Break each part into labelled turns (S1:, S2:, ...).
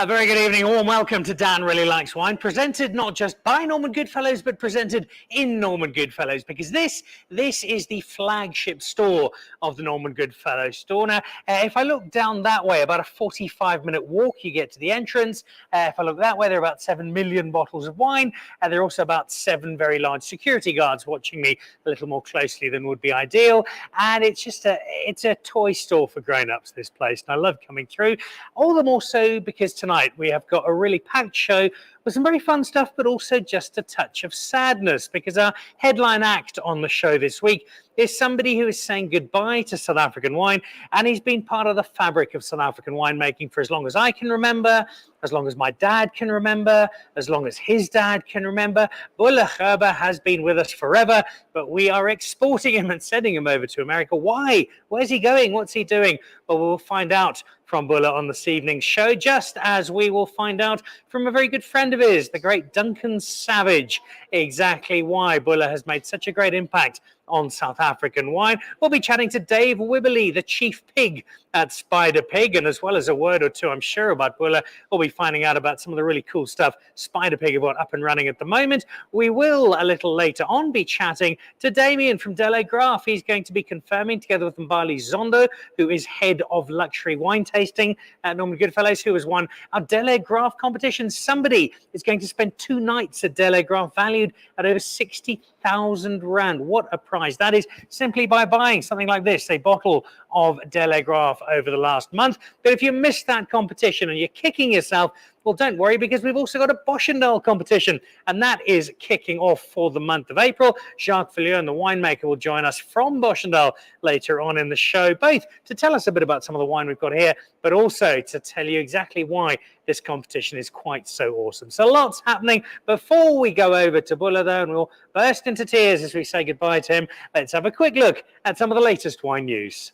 S1: A very good evening, a warm welcome to Dan Really Likes Wine, presented not just by Norman Goodfellows, but presented in Norman Goodfellows, because this is the flagship store of the Norman Goodfellows store. Now, if I look down that way, about a 45-minute walk, you get to the entrance. If I look that way, there are about 7 million bottles of wine, and there are also about 7 very large security guards watching me a little more closely than would be ideal. And it's just it's a toy store for grown-ups, this place, and I love coming through. All the more so because tonight we have got a really packed show with some very fun stuff, but also just a touch of sadness, because our headline act on the show this week is somebody who is saying goodbye to South African wine, and he's been part of the fabric of South African winemaking for as long as I can remember, as long as my dad can remember, as long as his dad can remember. Boela Gerber has been with us forever, but we are exporting him and sending him over to America. Why? Where's he going? What's he doing? Well, we'll find out from Boela on this evening's show, just as we will find out from a very good friend of his, the great Duncan Savage, exactly why Boela has made such a great impact on South African wine. We'll be chatting to Dave Wibberley, the chief pig at Spider Pig, and as well as a word or two, I'm sure, about Boela, we'll be finding out about some of the really cool stuff Spider Pig have got up and running at the moment. We will, a little later on, be chatting to Damien from Delaire Graff. He's going to be confirming, together with Mbali Zondo, who is head of luxury wine tasting at Norman Goodfellows, who has won our Delaire Graff competition. Somebody is going to spend 2 nights at Delaire Graff, valued at over 60,000 Rand. What a prize that is, simply by buying something like this, a bottle of Delaire Graff over the last month. But if you missed that competition and you're kicking yourself, well, don't worry, because we've also got a Boschendal competition, and that is kicking off for the month of April. Jacques Villiers, the winemaker, will join us from Boschendal later on in the show, both to tell us a bit about some of the wine we've got here, but also to tell you exactly why this competition is quite so awesome. So lots happening. Before we go over to Boela, though, and we'll burst into tears as we say goodbye to him, let's have a quick look at some of the latest wine news.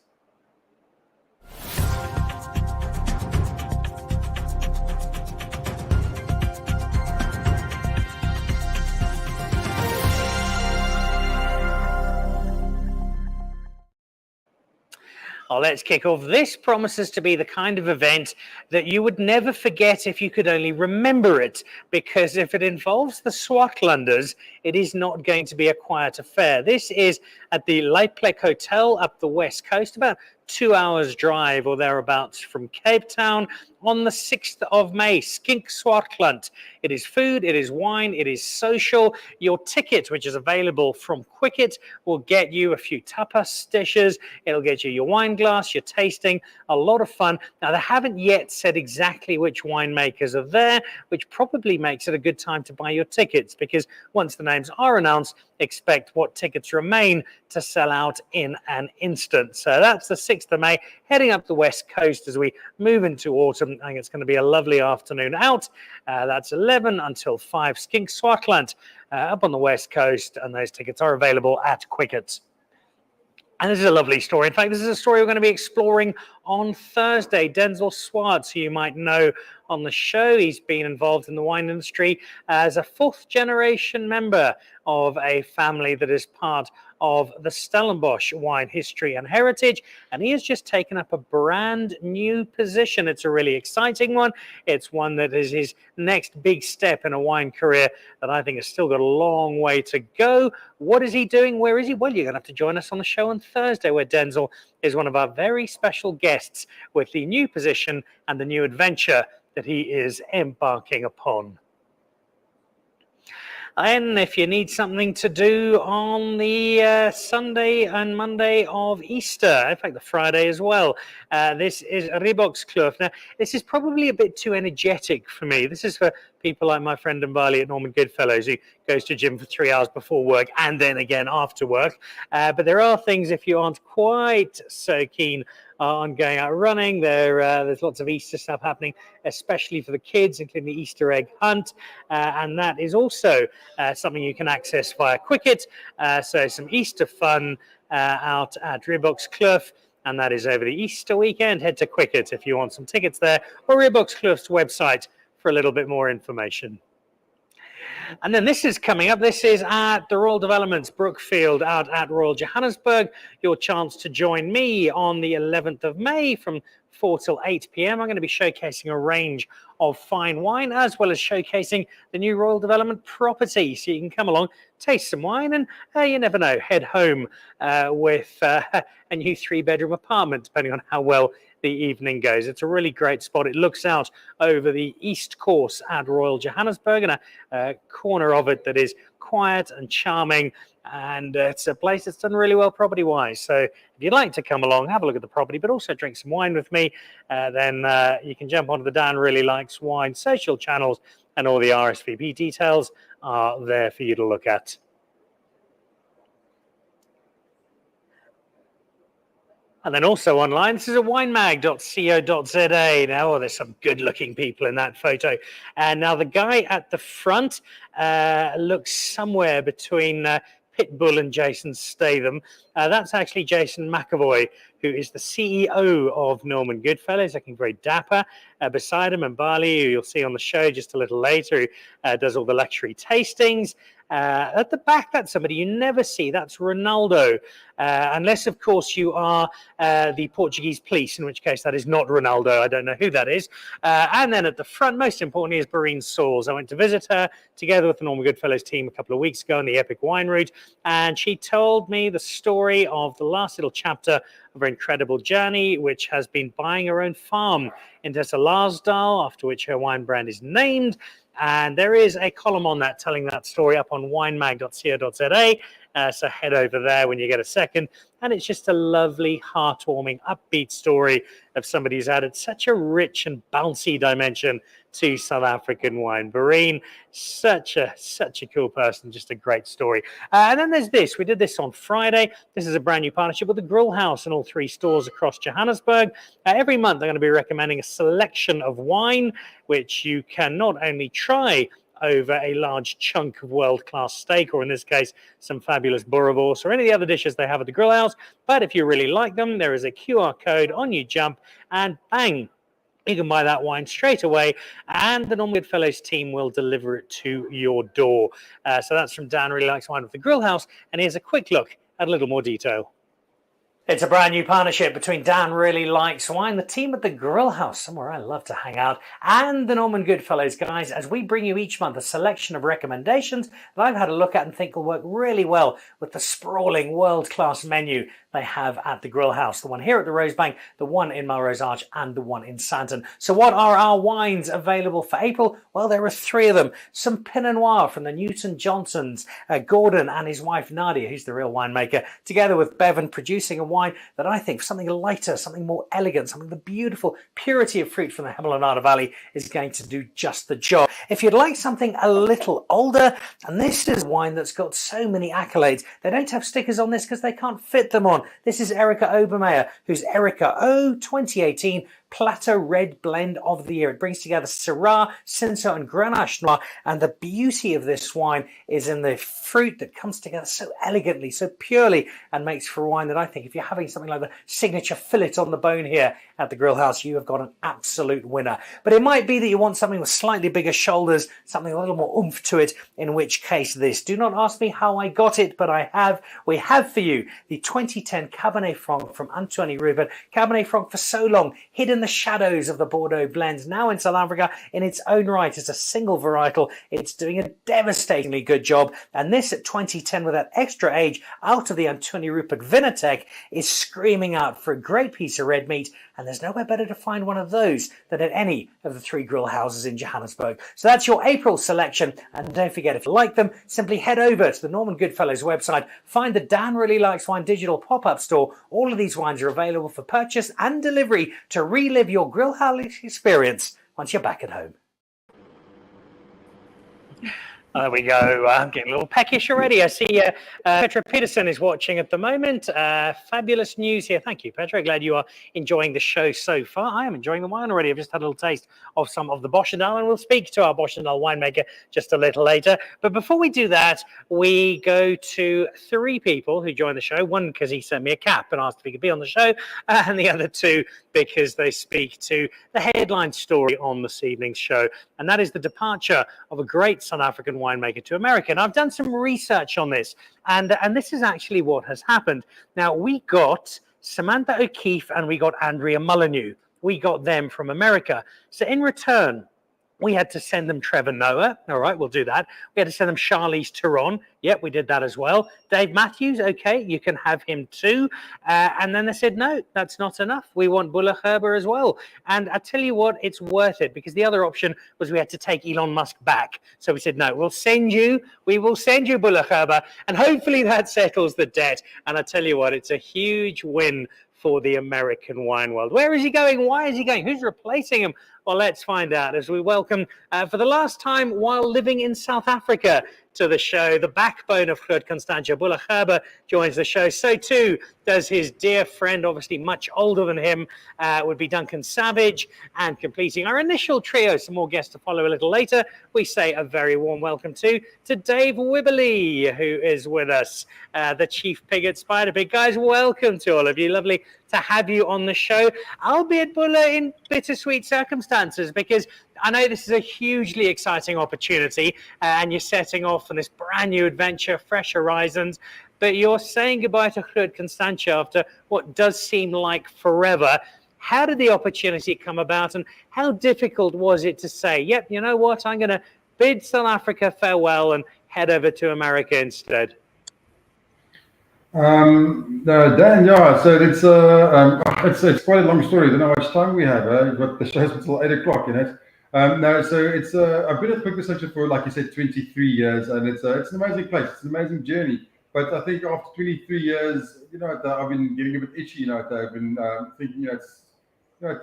S1: Oh, let's kick off. This promises to be the kind of event that you would never forget if you could only remember it, because if it involves the Swartlanders, it is not going to be a quiet affair. This is at the Lightplek Hotel up the west coast, about 2 hours drive or thereabouts from Cape Town, on the 6th of May, Skink Swartland. It is food, it is wine, it is social. Your ticket, which is available from Quicket, will get you a few tapas dishes. It'll get you your wine glass, your tasting, a lot of fun. Now, they haven't yet said exactly which winemakers are there, which probably makes it a good time to buy your tickets, because once the names are announced, expect what tickets remain to sell out in an instant. So that's the 6th of May, heading up the west coast as we move into autumn. I think it's going to be a lovely afternoon out. That's 11 until 5, Skink Swartland up on the west coast, and those tickets are available at Quicket. And this is a lovely story. In fact, this is a story we're going to be exploring on Thursday. Denzel Swartz, who you might know on the show, he's been involved in the wine industry as a 4th-generation member of a family that is part of the Stellenbosch wine history and heritage, and he has just taken up a brand new position. It's a really exciting one. It's one that is his next big step in a wine career that I think has still got a long way to go. What is he doing? Where is he? Well, you're going to have to join us on the show on Thursday, where Denzel is one of our very special guests with the new position and the new adventure that he is embarking upon. And if you need something to do on the Sunday and Monday of Easter, in fact the Friday as well, this is Riebeekskloof. Now, this is probably a bit too energetic for me. This is for people like my friend Mbali at Norman Goodfellows, who goes to gym for 3 hours before work and then again after work. But there are things, if you aren't quite so keen on going out running, there's lots of Easter stuff happening, especially for the kids, including the Easter egg hunt. And that is also something you can access via Quicket. So some Easter fun out at Riebeekskloof, and that is over the Easter weekend. Head to Quicket if you want some tickets there, or Riebeekskloof's website for a little bit more information. And then this is coming up. This is at the Royal Developments, Brookfield, out at Royal Johannesburg. Your chance to join me on the 11th of May from 4 till 8 p.m. I'm going to be showcasing a range of fine wine, as well as showcasing the new Royal Development property. So you can come along, taste some wine, and you never know, head home with a new 3-bedroom apartment, depending on how well the evening goes. It's a really great spot. It looks out over the east course at Royal Johannesburg, and a corner of it that is quiet and charming, and it's a place that's done really well property wise. So if you'd like to come along, have a look at the property, but also drink some wine with me, then you can jump onto the Dan Really Likes Wine social channels, and all the RSVP details are there for you to look at. And then also online, this is at winemag.co.za. Now, there's some good-looking people in that photo. And now the guy at the front looks somewhere between Pitbull and Jason Statham. That's actually Jason McAvoy, who is the CEO of Norman Goodfellows, looking very dapper. Beside him, and Barley, who you'll see on the show just a little later, who does all the luxury tastings. At the back, that's somebody you never see. That's Ronaldo, unless, of course, you are the Portuguese police, in which case that is not Ronaldo. I don't know who that is. And then at the front, most importantly, is Barine Sauls. I went to visit her together with the Norman Goodfellows team a couple of weeks ago on the Epic Wine Route, and she told me the story of the last little chapter of her incredible journey, which has been buying her own farm in Larsdal, after which her wine brand is named. And there is a column on that telling that story up on winemag.co.za. So head over there when you get a second. And it's just a lovely, heartwarming, upbeat story of somebody who's added such a rich and bouncy dimension to South African wine. Barine, such a cool person, just a great story. And then there's this. We did this on Friday. This is a brand new partnership with the Grill House and all 3 stores across Johannesburg. Every month, they're going to be recommending a selection of wine, which you can not only try over a large chunk of world-class steak, or in this case, some fabulous boerewors, or any of the other dishes they have at the Grill House. But if you really like them, there is a QR code on your jump, and bang, you can buy that wine straight away, and the Norman Goodfellows team will deliver it to your door. So that's from Dan Really Likes Wine with the Grill House, and here's a quick look at a little more detail. It's a brand new partnership between Dan Really Likes Wine, the team at the Grill House, somewhere I love to hang out, and the Norman Goodfellows guys, as we bring you each month a selection of recommendations that I've had a look at and think will work really well with the sprawling world-class menu they have at the Grill House. The one here at the Rosebank, the one in Melrose Arch, and the one in Santon. So what are our wines available for April? Well, there are 3 of them. Some Pinot Noir from the Newton Johnsons, Gordon and his wife Nadia, who's the real winemaker, together with Bevan, producing a wine that I think something lighter, something more elegant, something the beautiful purity of fruit from the Hemel Valley is going to do just the job. If you'd like something a little older, and this is wine that's got so many accolades, they don't have stickers on this because they can't fit them on. This is Erica Obermeyer, who's Erica O 2018 Plateau Red Blend of the Year. It brings together Syrah, Cinsault and Grenache Noir, and the beauty of this wine is in the fruit that comes together so elegantly, so purely, and makes for a wine that I think if you're having something like the signature fillet on the bone here at the Grill House, you have got an absolute winner. But it might be that you want something with slightly bigger shoulders, something a little more oomph to it, in which case this. Do not ask me how I got it, but I have. We have for you the 2010 Cabernet Franc from Antoine Ruben. Cabernet Franc for so long, hidden the shadows of the Bordeaux blends, now in South Africa in its own right as a single varietal. It's doing a devastatingly good job, and this at 2010 with that extra age out of the Antoine Rupert Vinatec is screaming out for a great piece of red meat, and there's nowhere better to find one of those than at any of the 3 grill houses in Johannesburg. So that's your April selection, and don't forget, if you like them, simply head over to the Norman Goodfellows website, find the Dan Really Likes Wine digital pop-up store. All of these wines are available for purchase and delivery to relive your grill house experience once you're back at home. There we go. I'm getting a little peckish already. I see Petra Peterson is watching at the moment. Fabulous news here. Thank you, Petra. Glad you are enjoying the show so far. I am enjoying the wine already. I've just had a little taste of some of the Boschendal, and we'll speak to our Boschendal winemaker just a little later. But before we do that, we go to 3 people who joined the show. One because he sent me a cap and asked if he could be on the show, and the other 2 because they speak to the headline story on this evening's show, and that is the departure of a great South African winemaker to America. And I've done some research on this, and this is actually what has happened. Now, we got Samantha O'Keefe and we got Andrea Molyneux. We got them from America. So in return, we had to send them Trevor Noah. All right, we'll do that. We had to send them Charlize Theron. Yep, we did that as well. Dave Matthews, okay, you can have him too. And then they said, no, that's not enough. We want Boela Gerber as well. And I tell you what, it's worth it, because the other option was we had to take Elon Musk back. So we said, no, we will send you Boela Gerber, and hopefully that settles the debt. And I tell you what, it's a huge win for the American wine world. Where is he going? Why is he going? Who's replacing him? Well, let's find out as we welcome, for the last time while living in South Africa, to the show, the backbone of Groot Constantia. Boela Gerber joins the show. So too does his dear friend, obviously much older than him, would be Duncan Savage. And completing our initial trio, some more guests to follow a little later, we say a very warm welcome to Dave Wibberley, who is with us, the chief pig at Spider Pig. Guys, welcome to all of you. Lovely to have you on the show, albeit, Boela, in bittersweet circumstances, because I know this is a hugely exciting opportunity, and you're setting off on this brand new adventure, fresh horizons, but you're saying goodbye to Groot Constantia after what does seem like forever. How did the opportunity come about, and how difficult was it to say, yep, you know what, I'm going to bid South Africa farewell and head over to America instead?
S2: Dan, yeah, so it's quite a long story. I don't know how much time we have, but the show's until 8 o'clock, you know. No, so it's I've been at Groot Constantia for, like you said, 23 years, and it's an amazing place. It's an amazing journey. But I think after 23 years, you know, I've been getting a bit itchy. You know, I've been thinking, it's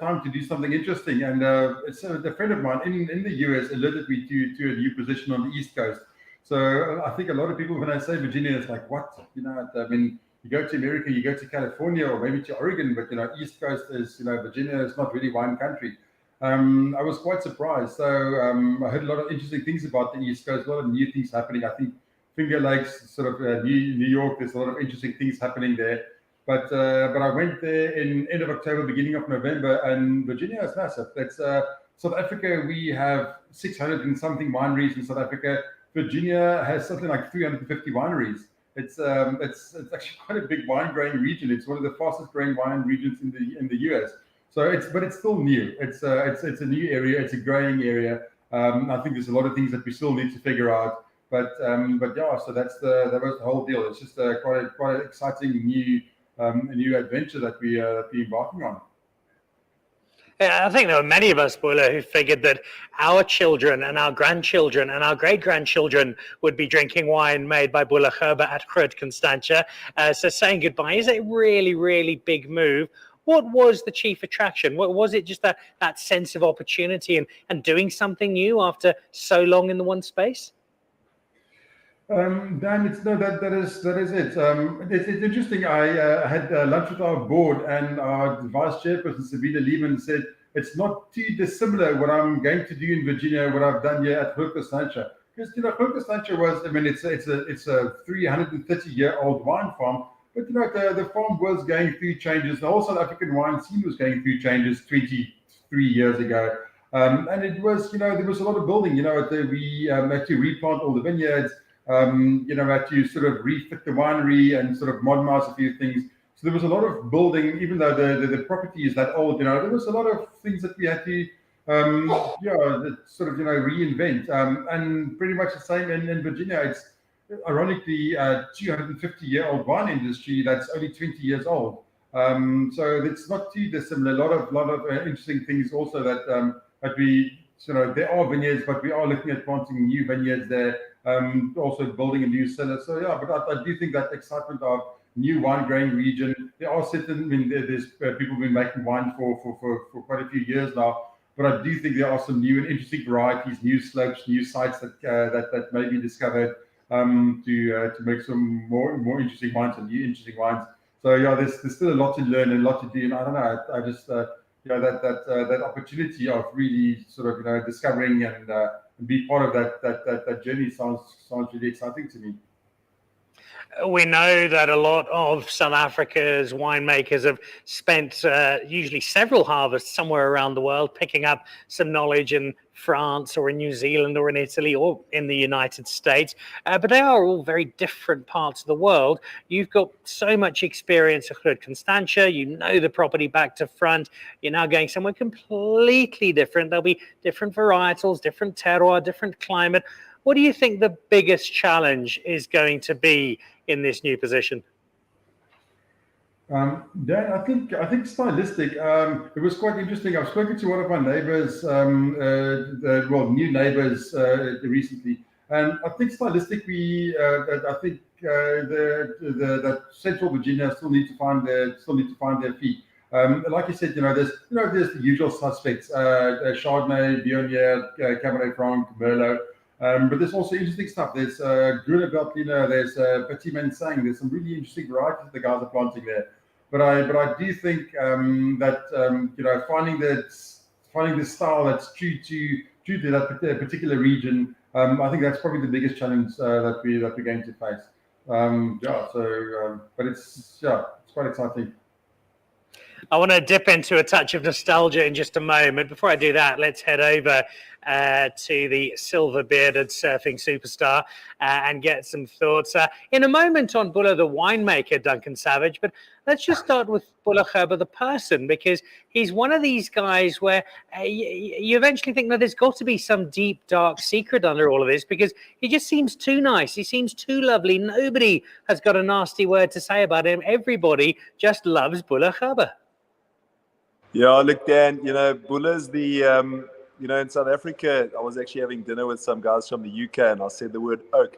S2: time to do something interesting. And it's a friend of mine in the US alerted me to a new position on the East Coast. So I think a lot of people, when I say Virginia, it's like, what? You know, I mean, you go to America, you go to California, or maybe to Oregon, but, you know, East Coast is, you know, Virginia is not really wine country. I was quite surprised. So I heard a lot of interesting things about the East Coast, a lot of new things happening. I think Finger Lakes, sort of New York, there's a lot of interesting things happening there. But I went there in end of October, beginning of November, and Virginia is massive. That's South Africa. We have 600 and something wineries in South Africa. Virginia has something like 350 wineries. It's actually quite a big wine growing region. It's one of the fastest growing wine regions in the US. So it's still new. It's a new area. It's a growing area. I think there's a lot of things that we still need to figure out. But yeah, so that was the whole deal. It's just quite an exciting new adventure that we're embarking on.
S1: I think there were many of us, Boela, who figured that our children and our grandchildren and our great-grandchildren would be drinking wine made by Boela Gerber at Groot Constantia. So saying goodbye is a really, really big move. What was the chief attraction? What was it, just that sense of opportunity and doing something new after so long in the one space?
S2: Dan, that is it. It's interesting. I had lunch with our board, and our vice chairperson Sabina Lehman said it's not too dissimilar what I'm going to do in Virginia, what I've done here at Groot Constantia. Because Groot Constantia was, I mean, it's a 330-year-old wine farm, but the farm was going through changes. The whole South African wine scene was going through changes 23 years ago. And it was, there was a lot of building. We had to replant all the vineyards. Had to sort of refit the winery and sort of modernize a few things. So there was a lot of building, even though the property is that old. There was a lot of things that we had to, sort of reinvent. And pretty much the same in Virginia. It's ironically a 250-year-old wine industry that's only 20 years old. So it's not too dissimilar. A lot of interesting things also that we. There are vineyards, but we are looking at planting new vineyards there. Also building a new cellar. So yeah, but I do think that excitement of new wine growing region. There are certain, there's people who've been making wine for quite a few years now. But I do think there are some new and interesting varieties, new slopes, new sites that may be discovered to make some more interesting wines and new interesting wines. So yeah, there's still a lot to learn and a lot to do. And I don't know, I just that opportunity of really sort of discovering and be part of that journey sounds really exciting to me.
S1: We know that a lot of South Africa's winemakers have spent usually several harvests somewhere around the world, picking up some knowledge in France or in New Zealand or in Italy or in the United States. But they are all very different parts of the world. You've got so much experience at Groot Constantia. You know the property back to front. You're now going somewhere completely different. There'll be different varietals, different terroir, different climate. What do you think the biggest challenge is going to be in this new position?
S2: Dan, I think stylistic. It was quite interesting. I've spoken to one of my neighbours, new neighbours recently, and I think stylistically, I think that Central Virginia still need to find their feet. Like you said, there's the usual suspects: Chardonnay, Viognier, Cabernet Franc, Merlot. But there's also interesting stuff. There's Gruner Veltliner, there's Petit Mansang. There's some really interesting varieties that the guys are planting there. But I do think that finding the style that's true to that particular region. I think that's probably the biggest challenge that we're going to face. But it's quite exciting.
S1: I want to dip into a touch of nostalgia in just a moment. Before I do that, let's head over to the silver-bearded surfing superstar and get some thoughts in a moment on Boela the winemaker, Duncan Savage. But let's just start with Boela Gerber the person, because he's one of these guys where you eventually think, no, there's got to be some deep, dark secret under all of this, because he just seems too nice. He seems too lovely. Nobody has got a nasty word to say about him. Everybody just loves Boela Gerber.
S3: Yeah, look, Dan, Boela's the, in South Africa, I was actually having dinner with some guys from the UK, and I said the word oak.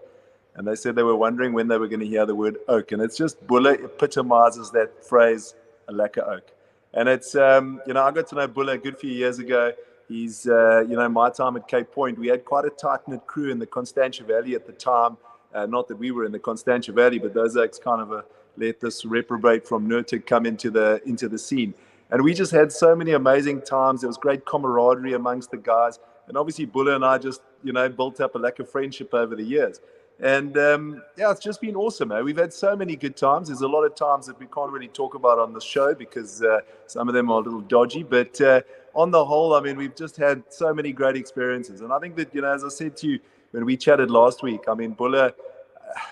S3: And they said they were wondering when they were going to hear the word oak. And it's just, Boela epitomizes that phrase, a lacquer oak. And it's, I got to know Boela a good few years ago. He's, my time at Cape Point, we had quite a tight-knit crew in the Constantia Valley at the time. Not that we were in the Constantia Valley, but those oaks kind of let this reprobate from Nuremberg come into the scene. And we just had so many amazing times. There was great camaraderie amongst the guys. And obviously, Boela and I just, built up a lack of friendship over the years. And, it's just been awesome. We've had so many good times. There's a lot of times that we can't really talk about on the show because some of them are a little dodgy. But on the whole, I mean, we've just had so many great experiences. And I think that, as I said to you when we chatted last week, I mean, Boela,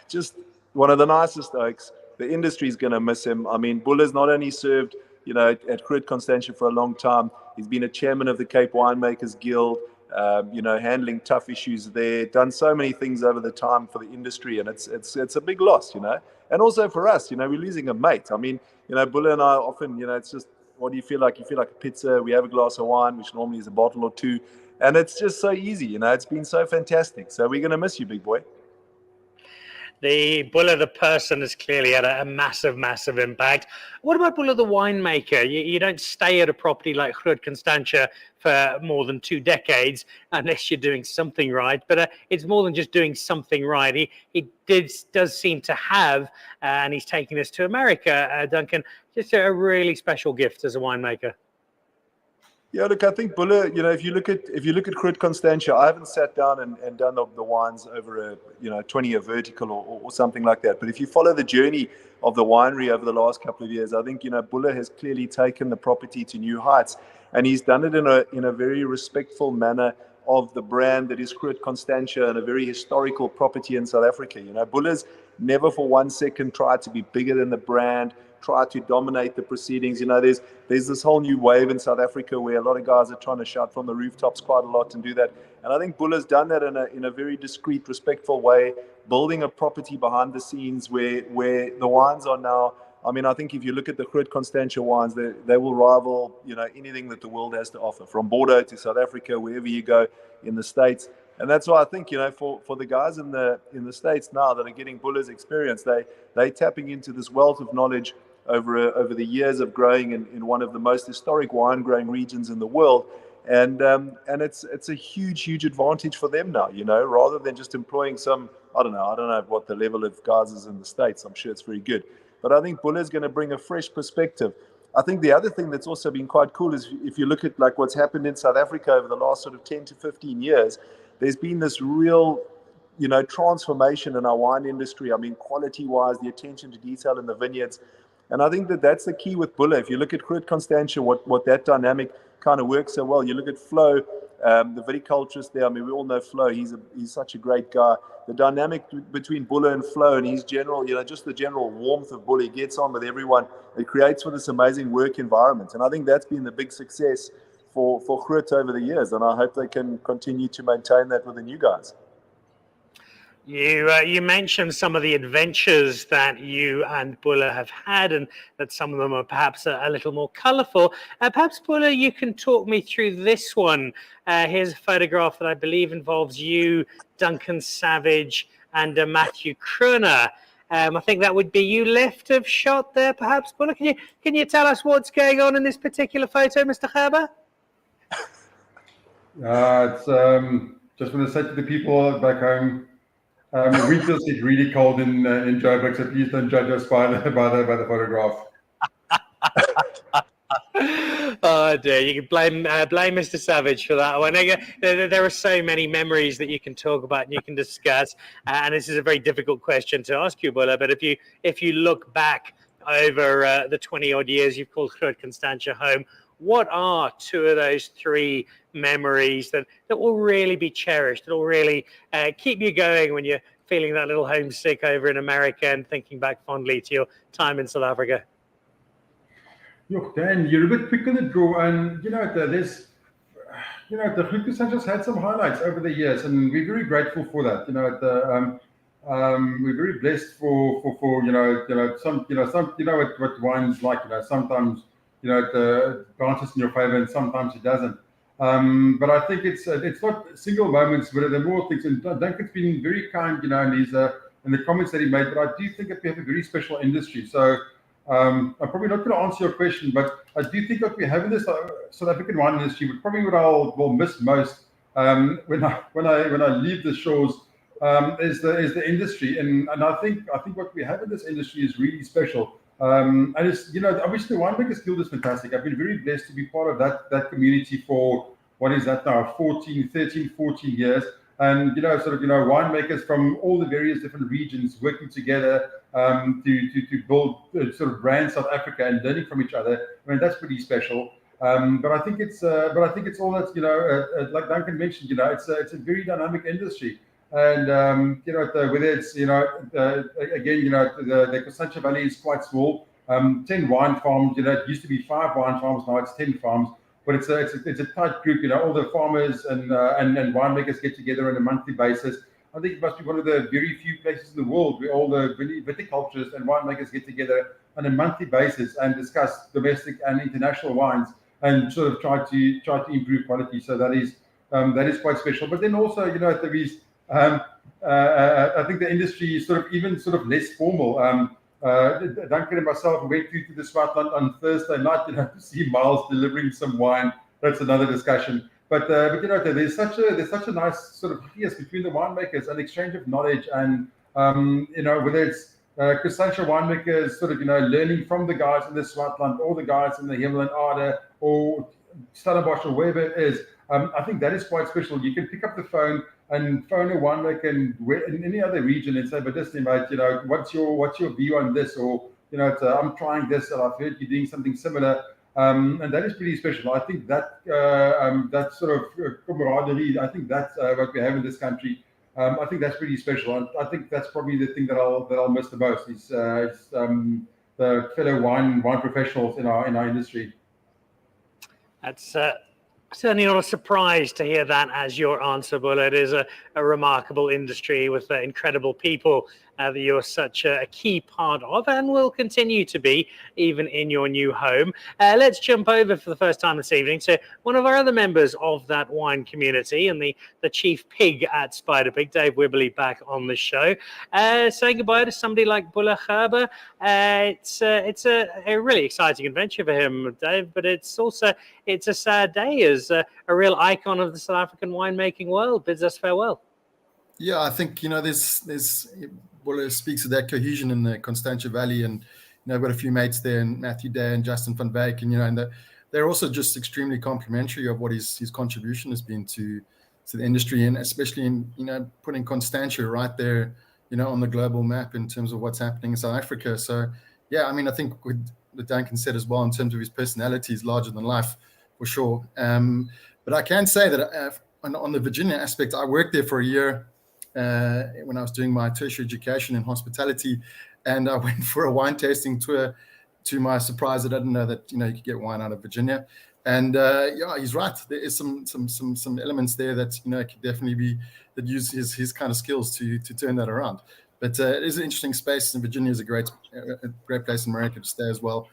S3: just one of the nicest oaks. The industry's going to miss him. I mean, Boela's not only served at Groot Constantia for a long time. He's been a chairman of the Cape Winemakers Guild, handling tough issues there, done so many things over the time for the industry, and it's a big loss, And also for us, we're losing a mate. I mean, Boela and I often, it's just, what do you feel like? You feel like a pizza. We have a glass of wine, which normally is a bottle or two, and it's just so easy, It's been so fantastic. So we're going to miss you, big boy.
S1: The Boela the person has clearly had a massive, massive impact. What about Boela the winemaker? You don't stay at a property like Groot Constantia for more than 2 decades unless you're doing something right. But it's more than just doing something right. He does seem to have, and he's taking this to America, Duncan, just a really special gift as a winemaker.
S3: Yeah, look, I think Boela, if you look at Groot Constantia, I haven't sat down and done the wines over a 20-year vertical or something like that. But if you follow the journey of the winery over the last couple of years, I think Boela has clearly taken the property to new heights, and he's done it in a very respectful manner of the brand that is Groot Constantia and a very historical property in South Africa. Boela's never for 1 second tried to be bigger than the brand, try to dominate the proceedings. There's this whole new wave in South Africa where a lot of guys are trying to shout from the rooftops quite a lot and do that. And I think Boela's done that in a very discreet, respectful way, building a property behind the scenes where the wines are now. I mean, I think if you look at the Groot Constantia wines, they will rival anything that the world has to offer, from Bordeaux to South Africa, wherever you go in the States. And that's why I think for the guys in the States now that are getting Boela's experience, they tapping into this wealth of knowledge over the years of growing in one of the most historic wine growing regions in the world, and it's a huge advantage for them now, rather than just employing some, I don't know what the level of guys is in the States. I'm sure it's very good, but I think Boela is going to bring a fresh perspective. I think the other thing that's also been quite cool is if you look at what's happened in South Africa over the last sort of 10 to 15 years, there's been this real transformation in our wine industry. I mean, quality-wise, the attention to detail in the vineyards. And I think that that's the key with Boela. If you look at Groot Constantia, what that dynamic kind of works so well. You look at Flo, the viticulturist there. I mean, we all know Flo. He's such a great guy. The dynamic between Boela and Flo and his general, just the general warmth of Boela, he gets on with everyone. It creates for this amazing work environment. And I think that's been the big success for Groot over the years. And I hope they can continue to maintain that with the new guys.
S1: You mentioned some of the adventures that you and Boela have had, and that some of them are perhaps a little more colourful. Perhaps, Boela, you can talk me through this one. Here's a photograph that I believe involves you, Duncan Savage, and Matthew Kroner. I think that would be you left of shot there, perhaps. Boela, can you tell us what's going on in this particular photo, Mr. Gerber?
S2: It's just want to say to the people back home, winter's get really cold in Joburg, so please don't judge us by the photograph.
S1: Oh dear, you can blame Mr. Savage for that one. There are so many memories that you can talk about and you can discuss, and this is a very difficult question to ask you, Boela. But if you look back over the 20-odd years you've called Groot Constantia home, what are two of those three memories that will really be cherished, that will really keep you going when you're feeling that little homesick over in America and thinking back fondly to your time in South Africa?
S2: Look, Dan, you're a bit quick on the draw, and the Groot Constantia's had some highlights over the years, and we're very grateful for that. We're very blessed for some what wine's like. Sometimes it bounces in your favor, and sometimes it doesn't. But I think it's not single moments, but there are more things. And Duncan's been very kind, in the comments that he made. But I do think that we have a very special industry. So I'm probably not going to answer your question, but I do think that we have in this South African wine industry, but probably what I'll miss most when I leave the shores is the industry. And I think what we have in this industry is really special. And it's, obviously the Winemakers Guild is fantastic. I've been very blessed to be part of that community for, what is that now, 13, 14 years. And, winemakers from all the various different regions working together to build sort of brand South Africa and learning from each other. I mean, that's pretty special. But I think it's all that's, like Duncan mentioned, it's a very dynamic industry. And whether it's again, the Constantia Valley is quite small. 10 wine farms. It used to be 5 wine farms. Now it's 10 farms. But it's a tight group. All the farmers and winemakers get together on a monthly basis. I think it must be one of the very few places in the world where all the viticulturists and winemakers get together on a monthly basis and discuss domestic and international wines and sort of try to improve quality. So that is quite special. But then also, there is. I think the industry is even less formal. Duncan and myself went through to the Swartland on Thursday night, to see Miles delivering some wine. That's another discussion. But there's such a nice sort of yes between the winemakers and exchange of knowledge, and whether it's Constantia winemakers learning from the guys in the Swartland or the guys in the Hemel and Aarde or Stellenbosch or wherever it is. I think that is quite special. You can pick up the phone and phone a winemaker in any other region and say, but listen, mate, what's your view on this? Or, I'm trying this and I've heard you doing something similar. And that is pretty special. I think that sort of camaraderie, I think that's what we have in this country. I think that's pretty special. And I think that's probably the thing that I'll miss the most is the fellow wine professionals in our industry.
S1: That's certainly not a surprise to hear that as your answer, Boela. It is a remarkable industry with incredible people that you're such a key part of and will continue to be even in your new home. Let's jump over for the first time this evening to one of our other members of that wine community and the chief pig at Spider Pig, Dave Wibberley, back on the show. Saying goodbye to somebody like Boela Gerber. It's a really exciting adventure for him, Dave, but it's a sad day as a real icon of the South African winemaking world bids us farewell.
S4: Yeah, I think, there's Boela speaks of that cohesion in the Constantia Valley, and I've got a few mates there, and Matthew Day and Justin van Wyk, and they're also just extremely complimentary of what his contribution has been to the industry, and especially in, putting Constantia right there, on the global map in terms of what's happening in South Africa. So, yeah, I mean, I think what Duncan said as well in terms of his personality is larger than life, for sure. But I can say that on the Virginia aspect, I worked there for a year when I was doing my tertiary education in hospitality, and I went for a wine tasting tour. To my surprise, I didn't know that you could get wine out of Virginia. And yeah, he's right. There is some elements there that could definitely be that use his kind of skills to turn that around. But it is an interesting space, and Virginia is a great place in America to stay as well.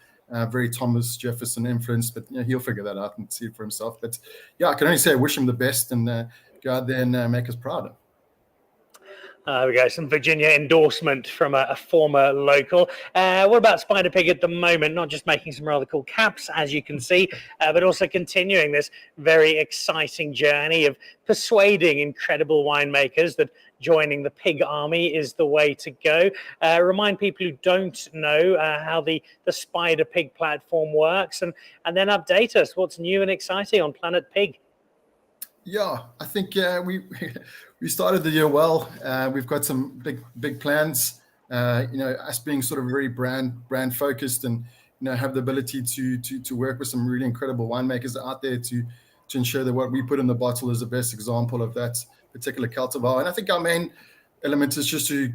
S4: Very Thomas Jefferson influence, but he'll figure that out and see it for himself. But yeah, I can only say I wish him the best, and go out there and make us proud.
S1: There we go, some Virginia endorsement from a former local. What about Spider Pig at the moment? Not just making some rather cool caps, as you can see, but also continuing this very exciting journey of persuading incredible winemakers that joining the Pig Army is the way to go. Remind people who don't know how the Spider Pig platform works, and then update us what's new and exciting on Planet Pig.
S4: Yeah, I think we started the year well. We've got some big plans. Us being sort of very brand focused, and have the ability to work with some really incredible winemakers out there to ensure that what we put in the bottle is the best example of that particular cultivar. And I think our main element is just to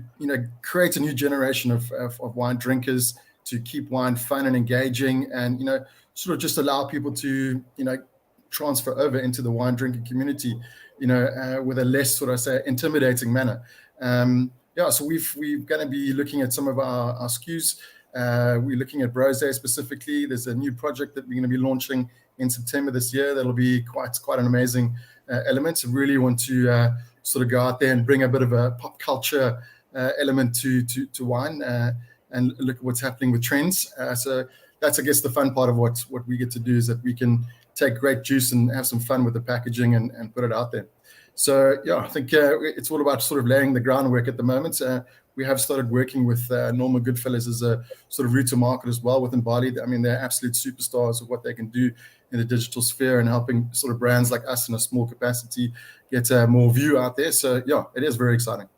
S4: create a new generation of wine drinkers, to keep wine fun and engaging, and sort of just allow people to transfer over into the wine drinking community, with a less sort of intimidating manner. So we're going to be looking at some of our SKUs. We're looking at Rosé specifically. There's a new project that we're going to be launching in September this year. That'll be quite an amazing element. So really want to sort of go out there and bring a bit of a pop culture element to wine, and look at what's happening with trends. So that's, I guess, the fun part of what we get to do, is that we can take great juice and have some fun with the packaging and put it out there. So yeah, I think it's all about sort of laying the groundwork at the moment. We have started working with Norman Goodfellows as a sort of route to market as well within Bali. I mean, they're absolute superstars of what they can do in the digital sphere, and helping sort of brands like us in a small capacity get more view out there. So yeah, it is very exciting.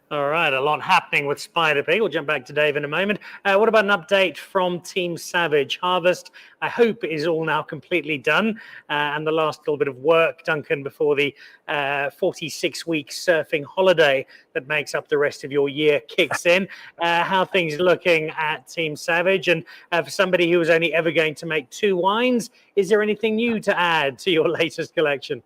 S1: All right, a lot happening with Spider Pig. We'll jump back to Dave in a moment. What about an update from Team Savage? Harvest, I hope, is all now completely done. And the last little bit of work, Duncan, before the 46-week surfing holiday that makes up the rest of your year kicks in. How are things looking at Team Savage? And for somebody who was only ever going to make 2 wines, is there anything new to add to your latest collection?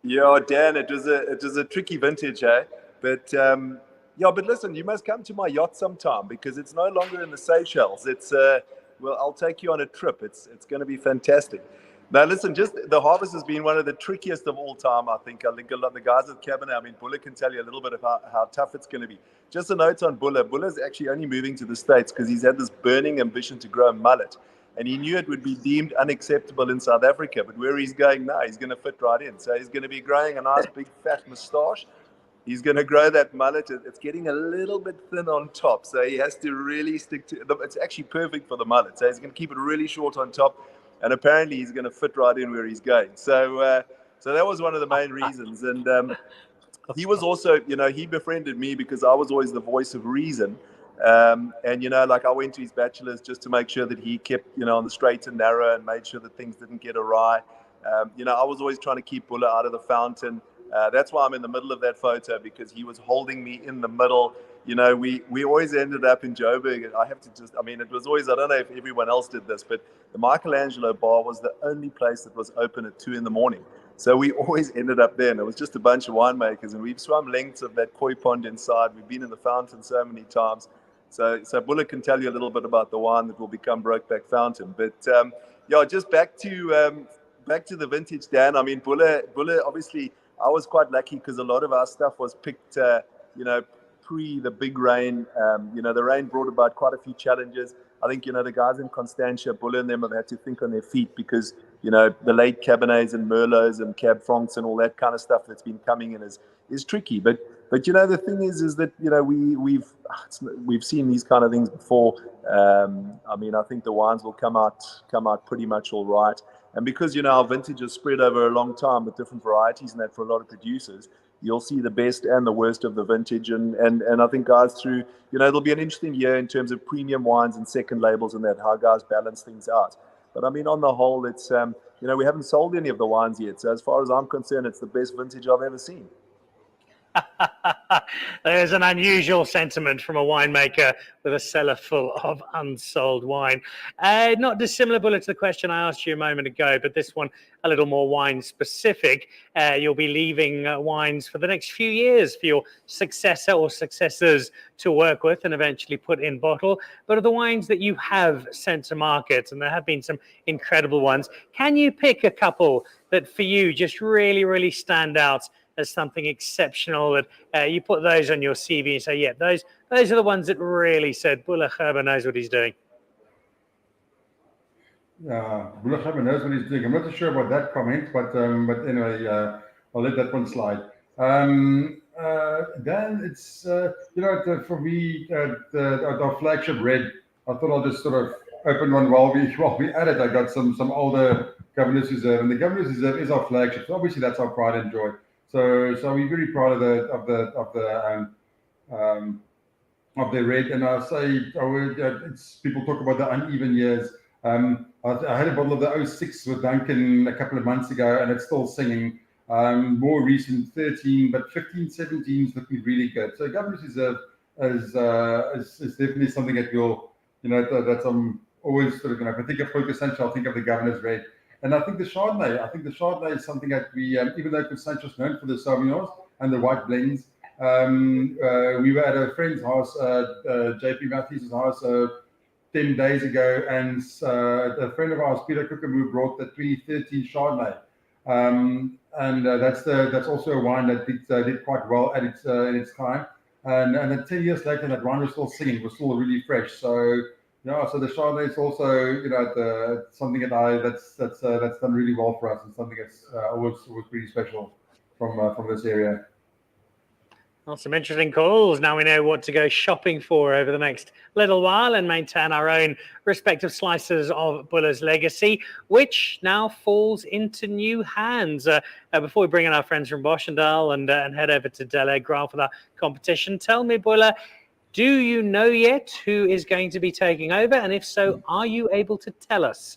S3: Yeah, Dan, it was a tricky vintage, eh? But but listen, you must come to my yacht sometime, because it's no longer in the Seychelles. It's well, I'll take you on a trip. It's going to be fantastic. Now, listen, just the harvest has been one of the trickiest of all time. I think a lot of the guys at Cabernet. I mean, Boela can tell you a little bit about how tough it's going to be. Just a note on Boela. Boela's actually only moving to the States because he's had this burning ambition to grow a mullet, and he knew it would be deemed unacceptable in South Africa. But where he's going now, he's going to fit right in. So he's going to be growing a nice big fat moustache. He's going to grow that mullet. It's getting a little bit thin on top, so he has to really stick to it. It's actually perfect for the mullet. So he's going to keep it really short on top, and apparently he's going to fit right in where he's going. So that was one of the main reasons. And he was also, he befriended me because I was always the voice of reason. And, I went to his bachelor's just to make sure that he kept, on the straight and narrow, and made sure that things didn't get awry. I was always trying to keep Boela out of the fountain. That's why I'm in the middle of that photo, because he was holding me in the middle. We always ended up in Joburg. I have to it was always, I don't know if everyone else did this, but the Michelangelo bar was the only place that was open at 2 a.m. So we always ended up there, and it was just a bunch of winemakers, and we've swum lengths of that koi pond inside. We've been in the fountain so many times. So Boela can tell you a little bit about the wine that will become Brokeback Fountain. But just back to the vintage, Dan. I mean, Boela obviously, I was quite lucky because a lot of our stuff was picked, pre the big rain. The rain brought about quite a few challenges. I think, the guys in Constantia, Boela and them have had to think on their feet because, the late Cabernets and Merlots and Cab Francs and all that kind of stuff that's been coming in is tricky. But the thing is that, we've seen these kind of things before. I think the wines will come out pretty much all right. And because, our vintage is spread over a long time with different varieties and that for a lot of producers, you'll see the best and the worst of the vintage. And I think guys through, it'll be an interesting year in terms of premium wines and second labels and that, how guys balance things out. But I mean, on the whole, it's, we haven't sold any of the wines yet. So as far as I'm concerned, it's the best vintage I've ever seen.
S1: There's an unusual sentiment from a winemaker with a cellar full of unsold wine. Not dissimilar, Boela, to the question I asked you a moment ago, but this one a little more wine specific. You'll be leaving wines for the next few years for your successor or successors to work with and eventually put in bottle. But of the wines that you have sent to market, and there have been some incredible ones, can you pick a couple that for you just really, really stand out as something exceptional, that you put those on your CV and say, yeah, those are the ones that really said Boela Gerber knows what he's doing?
S2: Boela Gerber knows what he's doing. I'm not too sure about that comment, but anyway, I'll let that one slide. Then it's for me, our flagship red. I thought I'll just sort of open one while we at it. I got some older Governor's Reserve, and the Governor's Reserve is our flagship. So obviously that's our pride and joy. So we're very proud of the red, and I say it's people talk about the uneven years. I had a bottle of the 06 with Duncan a couple of months ago, and it's still singing. More recent 13, but 15, 17 is looking really good. So Governor's Reserve is definitely something that that I'm always sort of if I think of Groot Constantia, I'll think of the Governor's Red. And I think the Chardonnay is something that we, even though Constantia is known for the Sauvignons and the white blends, we were at a friend's house, JP Matthews' house, 10 days ago, and a friend of ours, Peter Cookham, brought the 2013 Chardonnay. And that's also a wine that did quite well at its time. And then 10 years later, that wine was still singing, was still really fresh. So so the Chardonnay is also something that's done really well for us, and something that's always pretty special from this area.
S1: Well, some interesting calls. Now we know what to go shopping for over the next little while and maintain our own respective slices of Boela's legacy, which now falls into new hands. Before we bring in our friends from Boschendal and head over to Delaire Graff with our competition, tell me, Boela, do you know yet who is going to be taking over? And if so, are you able to tell us?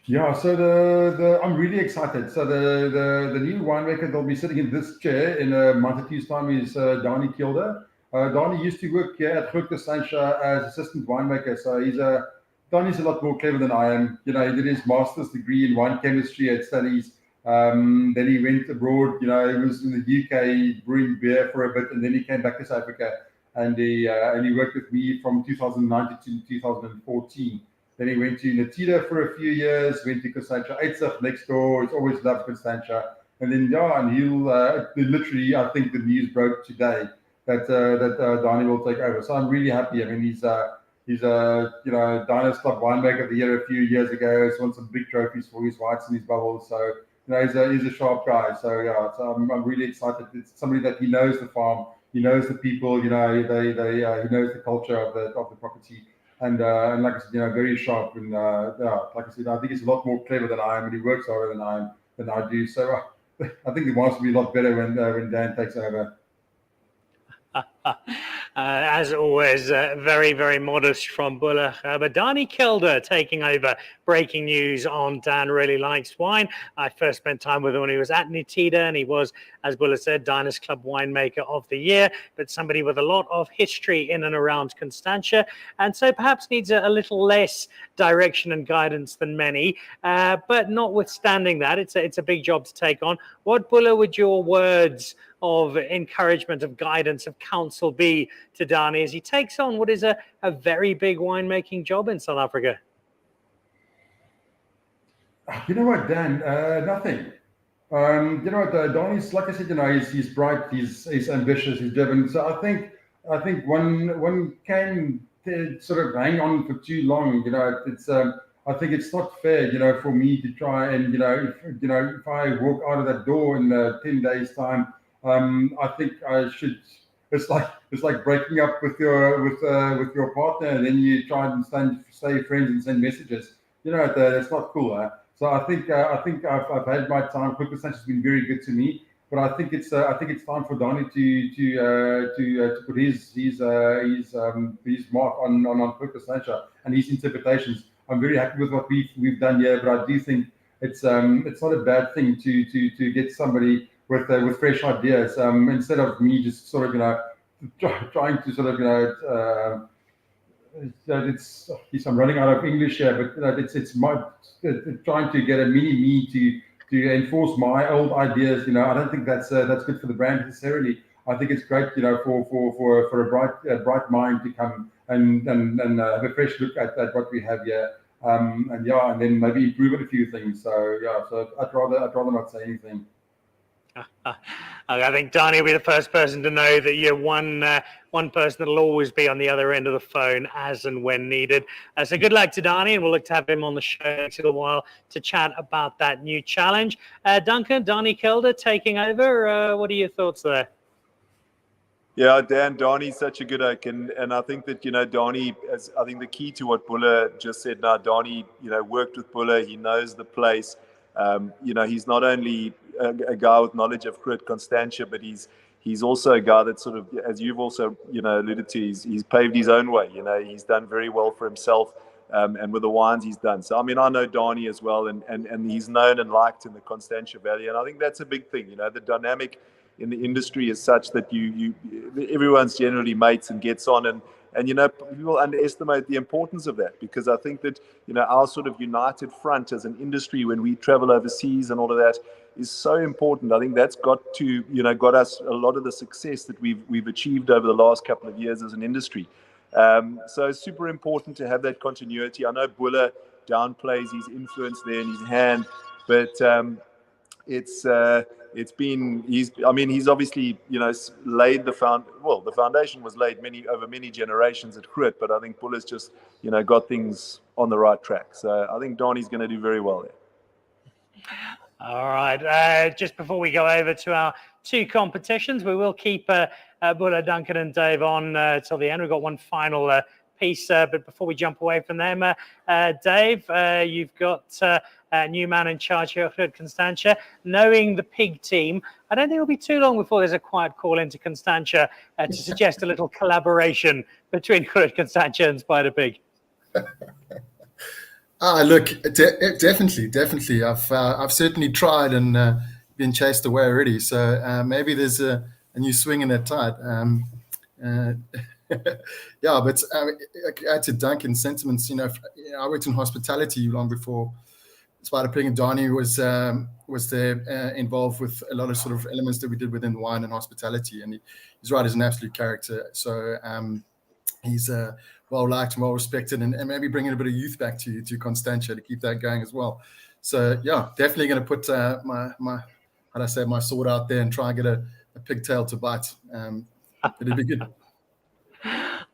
S2: Yeah, so I'm really excited. So the new winemaker that'll be sitting in this chair in a month or two's time is Dani Kilder. Dani used to work here at Groot Constantia as assistant winemaker. So Dani's a lot more clever than I am. He did his master's degree in wine chemistry at studies. Then he went abroad. He was in the UK brewing beer for a bit, and then he came back to South Africa. And he worked with me from 2009 to 2014. Then he went to Natita for a few years, went to Constantia Eitzig next door. He's always loved Constantia. And then, he'll literally, I think the news broke today that Dani will take over. So I'm really happy. I mean, he's Diners Club Winemaker of the Year a few years ago. He's won some big trophies for his whites and his bubbles. So, he's a sharp guy. So, so I'm really excited. It's somebody that he knows the farm. He knows the people, he knows the culture of the property, and like I said, very sharp. And like I said, I think he's a lot more clever than I am, and he works harder than I do. So I think the wines will be a lot better when Dan takes over.
S1: As always, very, very modest from Boela Gerber. Dani Kilder taking over. Breaking news on Dan Really Likes Wine. I first spent time with him when he was at Natita, and he was, as Boela said, Diners Club Winemaker of the Year, but somebody with a lot of history in and around Constantia, and so perhaps needs a little less direction and guidance than many. But notwithstanding that, it's a big job to take on. What, Boela, would your words of encouragement, of guidance, of counsel be to Dani as he takes on what is a very big winemaking job in South Africa?
S2: You know what, Dan? Nothing. Dani's, like I said, he's bright, he's ambitious, he's driven. So I think one can sort of hang on for too long. It's I think it's not fair, for me to try and if I walk out of that door in 10 days' time. I think I should. It's like breaking up with your partner, and then you try and stay friends and send messages. That's not cool. So I think I've had my time. Groot Constantia has been very good to me, but I think it's time for Donnie to put his mark on Groot Constantia and his interpretations. I'm very happy with what we've done here, but I do think it's not a bad thing to get somebody with fresh ideas, instead of me just sort of trying to sort of I'm running out of English here, but it's trying to get a mini me to enforce my old ideas. I don't think that's good for the brand necessarily. I think it's great, for a bright mind to come and have a fresh look at what we have here, and then maybe improve on a few things. So I'd rather not say anything.
S1: I think Donnie will be the first person to know that you're one person that'll always be on the other end of the phone as and when needed. So good luck to Donnie, and we'll look to have him on the show next little while to chat about that new challenge. Duncan, Donnie Kelder taking over. What are your thoughts there?
S3: Yeah, Dan, Donnie's such a good oak, and I think that, Donnie, I think the key to what Boela just said now, Donnie, worked with Boela, he knows the place. He's not only a guy with knowledge of Groot Constantia, but he's also a guy that sort of, as you've also alluded to, he's paved his own way. He's done very well for himself, and with the wines he's done. So I know Donnie as well, and he's known and liked in the Constantia Valley, and I think that's a big thing. The dynamic in the industry is such that everyone's generally mates and gets on, and people underestimate the importance of that, because I think that our sort of united front as an industry when we travel overseas and all of that is so important. I think that's got us a lot of the success that we've achieved over the last couple of years as an industry. So it's super important to have that continuity. I know Boela downplays his influence there in his hand, but he's obviously laid the foundation was laid over many generations at Groot, but I think Boela's just got things on the right track. So I think Donnie's going to do very well there.
S1: All right. Just before we go over to our two competitions, we will keep Boela, Duncan, and Dave on till the end. We've got one final piece, but before we jump away from them, Dave, you've got a new man in charge here at Groot Constantia. Knowing the pig team, I don't think it'll be too long before there's a quiet call into Constantia to suggest a little collaboration between Groot Constantia and Spider Pig.
S4: Look, definitely. I've certainly tried and been chased away already. So maybe there's a new swing in that tide. Yeah, but add to Duncan's sentiments. I worked in hospitality long before Spider Pig, and Donnie was there involved with a lot of sort of elements that we did within wine and hospitality, and he's right, he's an absolute character. So he's well liked and well respected, and maybe bringing a bit of youth back to Constantia to keep that going as well. So yeah, definitely going to put my sword out there and try and get a pigtail to bite. It'd be good.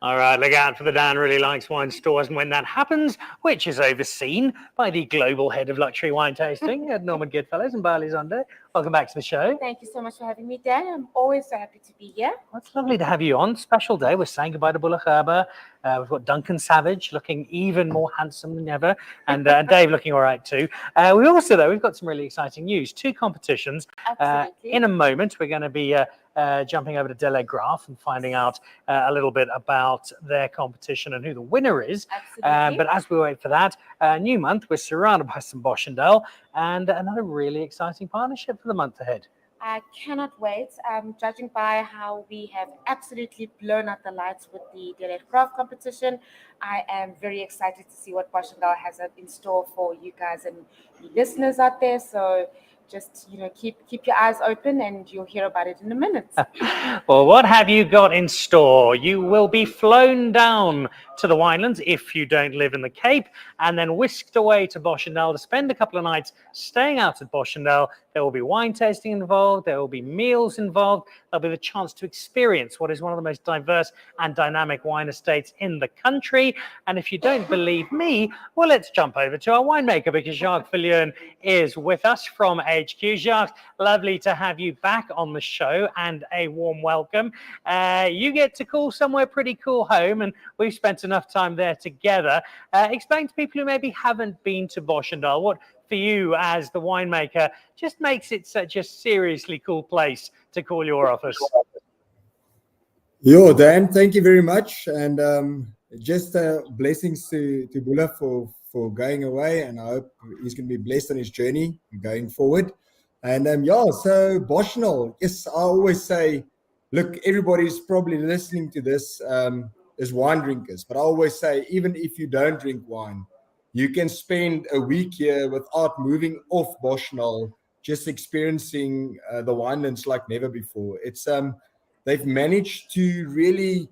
S1: All right, look out for the Dan Really Likes Wine stores, and when that happens, which is overseen by the global head of luxury wine tasting at Norman Goodfellows and Boela Gerber. Welcome back to the show.
S5: Thank you so much for having me, Dan. I'm always so happy to be here.
S1: Well, it's lovely to have you on. Special day. We're saying goodbye to Boela Gerber. We've got Duncan Savage looking even more handsome than ever, and Dave looking all right too. We've got some really exciting news. Two competitions.
S5: Absolutely.
S1: In a moment, we're going to be jumping over to Delaire Graff and finding out a little bit about their competition and who the winner is.
S5: Absolutely.
S1: But as we wait for that, new month, we're surrounded by some Boschendal and another really exciting partnership for the month ahead.
S5: I cannot wait. Judging by how we have absolutely blown out the lights with the Delaire Graff competition, I am very excited to see what Boschendal has in store for you guys and you listeners out there. So just keep your eyes open, and you'll hear about it in a minute.
S1: Well, what have you got in store? You will be flown down to the Winelands if you don't live in the Cape, and then whisked away to Boschendal to spend a couple of nights staying out at Boschendal. There will be wine tasting involved. There will be meals involved. There'll be the chance to experience what is one of the most diverse and dynamic wine estates in the country. And if you don't believe me, well, let's jump over to our winemaker, because Jacques Viljoen is with us from HQ. Jacques, lovely to have you back on the show, and a warm welcome. You get to call somewhere pretty cool home, and we've spent enough time there together. Explain to people who maybe haven't been to Boschendal what for you as the winemaker just makes it such a seriously cool place to call your office?
S6: Yo, Dan, thank you very much. And just blessings to Boela for going away. And I hope he's going to be blessed on his journey going forward. And so Boschendal, yes, I always say, look, everybody's probably listening to this as wine drinkers. But I always say, even if you don't drink wine, you can spend a week here without moving off Boschendal, just experiencing the winelands like never before. It's they've managed to really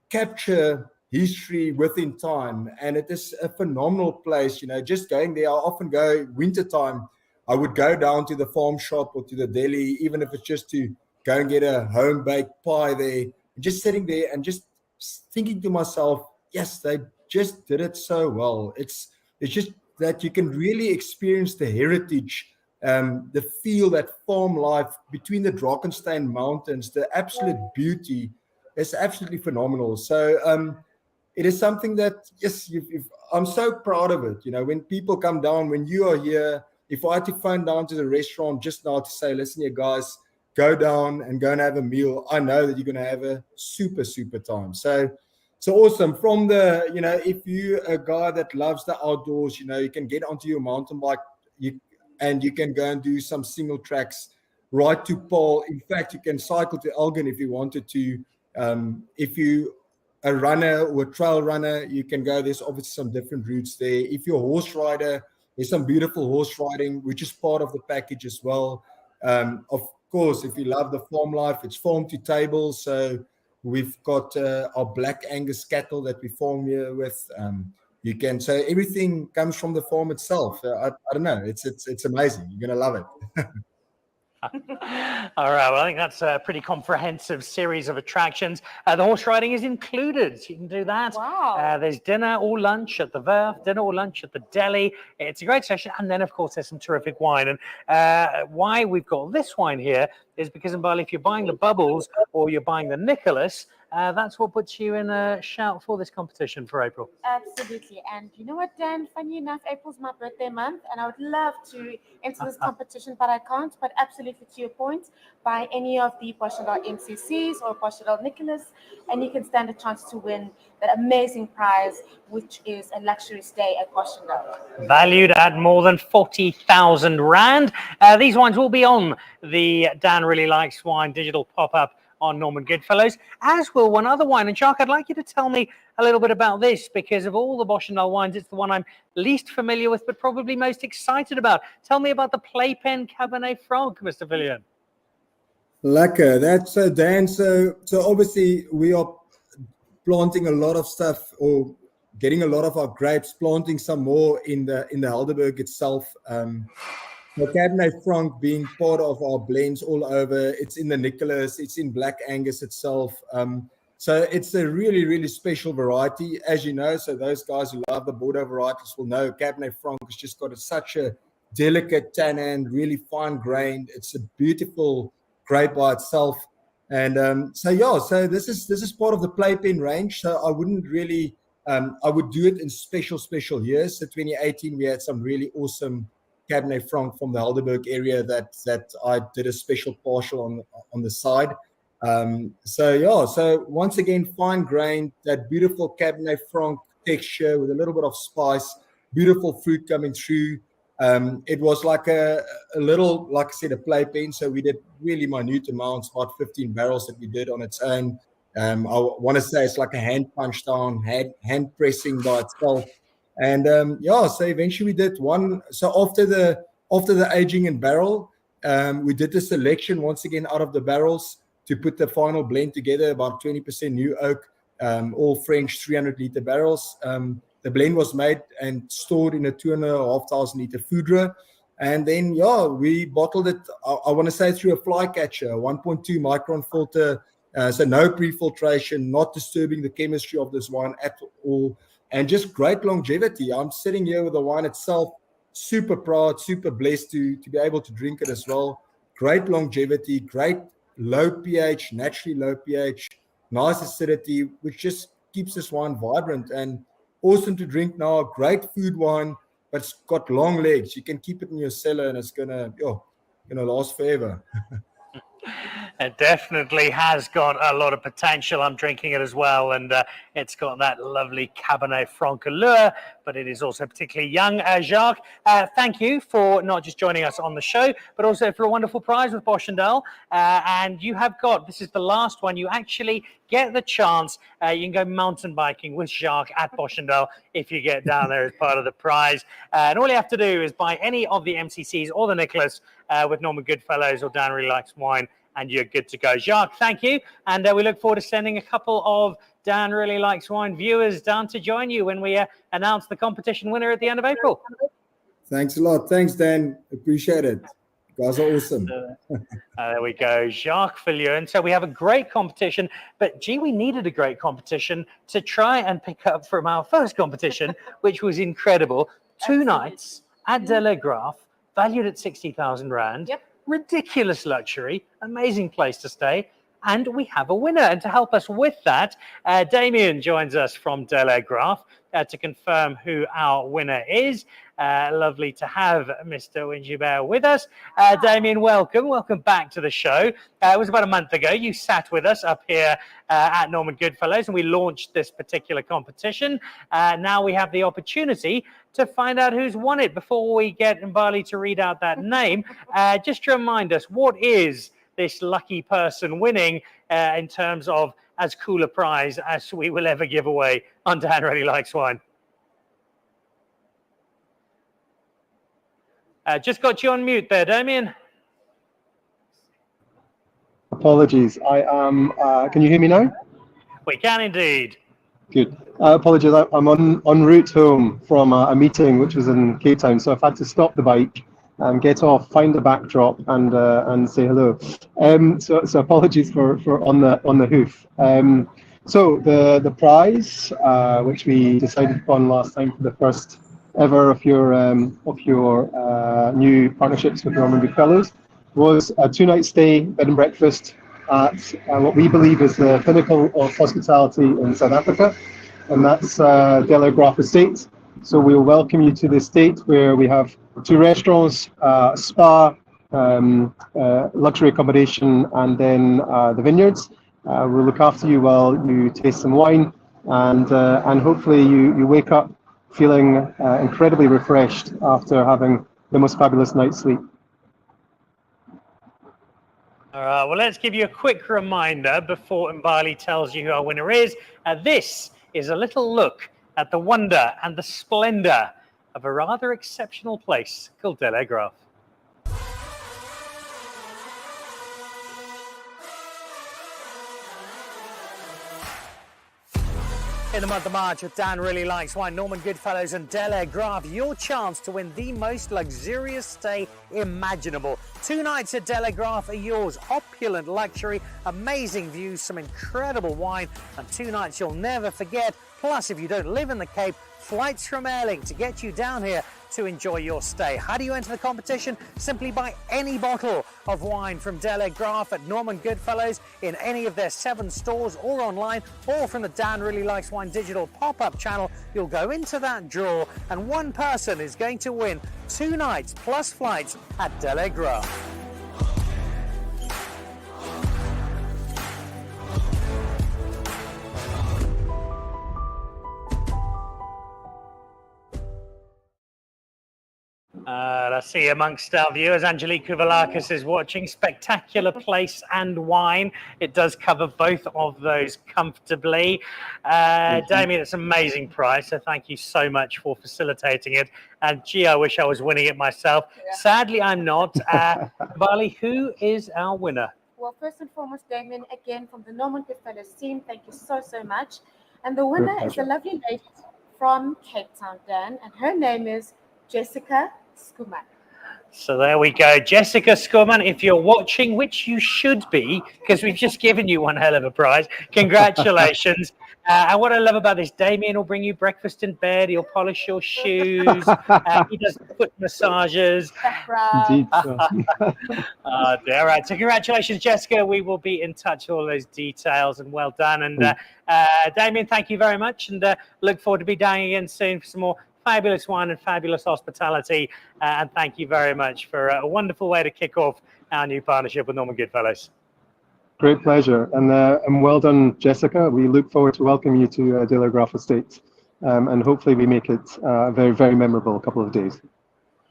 S6: capture history within time, and it is a phenomenal place. Just going there, I often go wintertime. I would go down to the farm shop or to the deli, even if it's just to go and get a home baked pie there, and just sitting there and just thinking to myself, yes, they just did it so well. It's just that you can really experience the heritage, the feel, that farm life between the Drakensberg mountains, the absolute beauty is absolutely phenomenal. So it is something that, yes, I'm so proud of it. When people come down, when you are here, if I had to phone down to the restaurant just now to say, listen here, guys, go down and go and have a meal, I know that you're going to have a super, super time. So awesome. From the, if you're a guy that loves the outdoors, you can get onto your mountain bike, and you can go and do some single tracks right to Paul. In fact, you can cycle to Elgin if you wanted to. If you a runner or a trail runner, you can go. There's obviously some different routes there. If you're a horse rider, there's some beautiful horse riding, which is part of the package as well. Of course, if you love the farm life, it's farm to table. So we've got our Black Angus cattle that we farm here with. You can, so everything comes from the farm itself. I don't know. It's amazing. You're gonna love it.
S1: All right, well, I think that's a pretty comprehensive series of attractions. The horse riding is included, so you can do that.
S5: Wow.
S1: There's dinner or lunch at the Verf, dinner or lunch at the deli. It's a great session. And then, of course, there's some terrific wine. And why we've got this wine here is because, in Bali, if you're buying the Bubbles or you're buying the Nicholas, that's what puts you in a shout for this competition for April.
S5: Absolutely. And you know what, Dan? Funny enough, April's my birthday month, and I would love to enter this competition, but I can't. But absolutely, to your point, buy any of the Boschendal MCCs or Boschendal Nicholas, and you can stand a chance to win that amazing prize, which is a luxury stay at Boschendal.
S1: Valued at more than 40,000 Rand. These wines will be on the Dan Really Likes Wine digital pop-up on Norman Goodfellows, as will one other wine. And Jacques, I'd like you to tell me a little bit about this, because of all the Boschendal wines, it's the one I'm least familiar with, but probably most excited about. Tell me about the Playpen Cabernet Franc, Mr. Villian.
S6: Lekker. That's Dan. So obviously we are planting a lot of stuff, or getting a lot of our grapes, planting some more in the Helderberg itself. The Cabernet Franc being part of our blends all over. It's in the Nicholas, it's in Black Angus itself. So it's a really, really special variety, as you know. So those guys who love the Bordeaux varieties will know Cabernet Franc has just got such a delicate tannin, really fine grained. It's a beautiful grape by itself. And so this is part of the Playpen range. So I wouldn't really, I would do it in special years. So 2018, we had some really awesome Cabernet Franc from the Helderberg area that I did a special partial on the side. So once again, fine grained, that beautiful Cabernet Franc texture with a little bit of spice, beautiful fruit coming through. It was like a little, like I said, a Playpen. So we did really minute amounts, about 15 barrels that we did on its own. I want to say it's like a hand punch down, hand pressing by itself. And so eventually we did one. So after the aging in barrel, we did the selection once again out of the barrels to put the final blend together, about 20% new oak, all French 300-liter barrels. The blend was made and stored in a 2,500-liter foudre. And then, we bottled it, I want to say, through a fly catcher, 1.2 micron filter. So no pre-filtration, not disturbing the chemistry of this wine at all. And just great longevity. I'm sitting here with the wine itself, super proud, super blessed to be able to drink it as well. Great longevity, great low pH, naturally low pH, nice acidity, which just keeps this wine vibrant and awesome to drink now. Great food wine, but it's got long legs. You can keep it in your cellar, and it's gonna last forever.
S1: It definitely has got a lot of potential. I'm drinking it as well, and it's got that lovely Cabernet Franc allure, but it is also particularly young. Jacques, thank you for not just joining us on the show, but also for a wonderful prize with Boschendal. And you have got, this is the last one, you actually get the chance. You can go mountain biking with Jacques at Boschendal if you get down there as part of the prize. And all you have to do is buy any of the MCCs or the Nicholas with Norman Goodfellows or Dan Really Likes Wine, and you're good to go. Jacques, thank you. And we look forward to sending a couple of Dan Really Likes Wine viewers down to join you when we announce the competition winner at the end of April.
S6: Thanks a lot. Thanks, Dan. Appreciate it. You guys are awesome.
S1: There we go. Jacques Fillion. So we have a great competition, but gee, we needed a great competition to try and pick up from our first competition, which was incredible. 2 nights at Delaire Graff, valued at 60,000 Rand.
S5: Yep.
S1: Ridiculous luxury, amazing place to stay, and we have a winner. And to help us with that, Damien joins us from Delaire Graff to confirm who our winner is. Lovely to have Mr. Wingibert with us. Damien, welcome back to the show. It was about a month ago. You sat with us up here at Norman Goodfellows, and we launched this particular competition. Now we have the opportunity to find out who's won it. Before we get Mbali to read out that name, just to remind us, what is this lucky person winning in terms of as cool a prize as we will ever give away on Dan Really Likes Wine? Just got you on mute there, Damien.
S7: Apologies. I am. Can you hear me now?
S1: We can indeed.
S7: Good. Apologies. I'm en route home from a meeting which was in Cape Town, so I've had to stop the bike, get off, find a backdrop, and say hello. So apologies for on the hoof. So the prize, which we decided upon last time for the first ever of your new partnerships with Norman Goodfellows, was a 2-night stay, bed and breakfast at what we believe is the pinnacle of hospitality in South Africa, and that's Delaire Graff Estate. So we'll welcome you to the estate where we have 2 restaurants, spa, luxury accommodation, and then the vineyards. We'll look after you while you taste some wine, and hopefully you wake up feeling incredibly refreshed after having the most fabulous night's sleep.
S1: All right, well, let's give you a quick reminder before Mbali tells you who our winner is. This is a little look at the wonder and the splendor of a rather exceptional place called Delaire Graff. In the month of March with Dan Really Likes Wine, Norman Goodfellows and Delaire Graff, your chance to win the most luxurious stay imaginable. 2 nights at Delaire Graff are yours. Opulent luxury, amazing views, some incredible wine, and 2 nights you'll never forget. Plus, if you don't live in the Cape, flights from Airlink to get you down here to enjoy your stay. How do you enter the competition? Simply buy any bottle of wine from Delaire Graff at Norman Goodfellows in any of their 7 stores or online, or from the Dan Really Likes Wine digital pop-up channel. You'll go into that draw, and one person is going to win 2 nights plus flights at Delaire Graff. I see amongst our viewers, Angelique Kouvalakis is watching. Spectacular place and wine. It does cover both of those comfortably. Damien, it's an amazing price, so thank you so much for facilitating it. And gee, I wish I was winning it myself. Yeah. Sadly, I'm not. Bali, who is our winner?
S5: Well, first and foremost, Damien, again from the Norman Goodfellows team, thank you so much. And the winner is a lovely lady from Cape Town, Dan, and her name is Jessica Skuman.
S1: So there we go. Jessica Skuman, if you're watching, which you should be, because we've just given you one hell of a prize. Congratulations. And what I love about this, Damien will bring you breakfast in bed. He'll polish your shoes. He does foot massages.
S7: Indeed. So.
S1: All right. So congratulations, Jessica. We will be in touch with all those details, and well done. And Damien, thank you very much. And look forward to be down again soon for some more fabulous wine and fabulous hospitality. And thank you very much for a wonderful way to kick off our new partnership with Norman Goodfellows.
S7: Great pleasure, and well done, Jessica. We look forward to welcoming you to Delaire Graff Estate, and hopefully we make it a very, very memorable couple of days.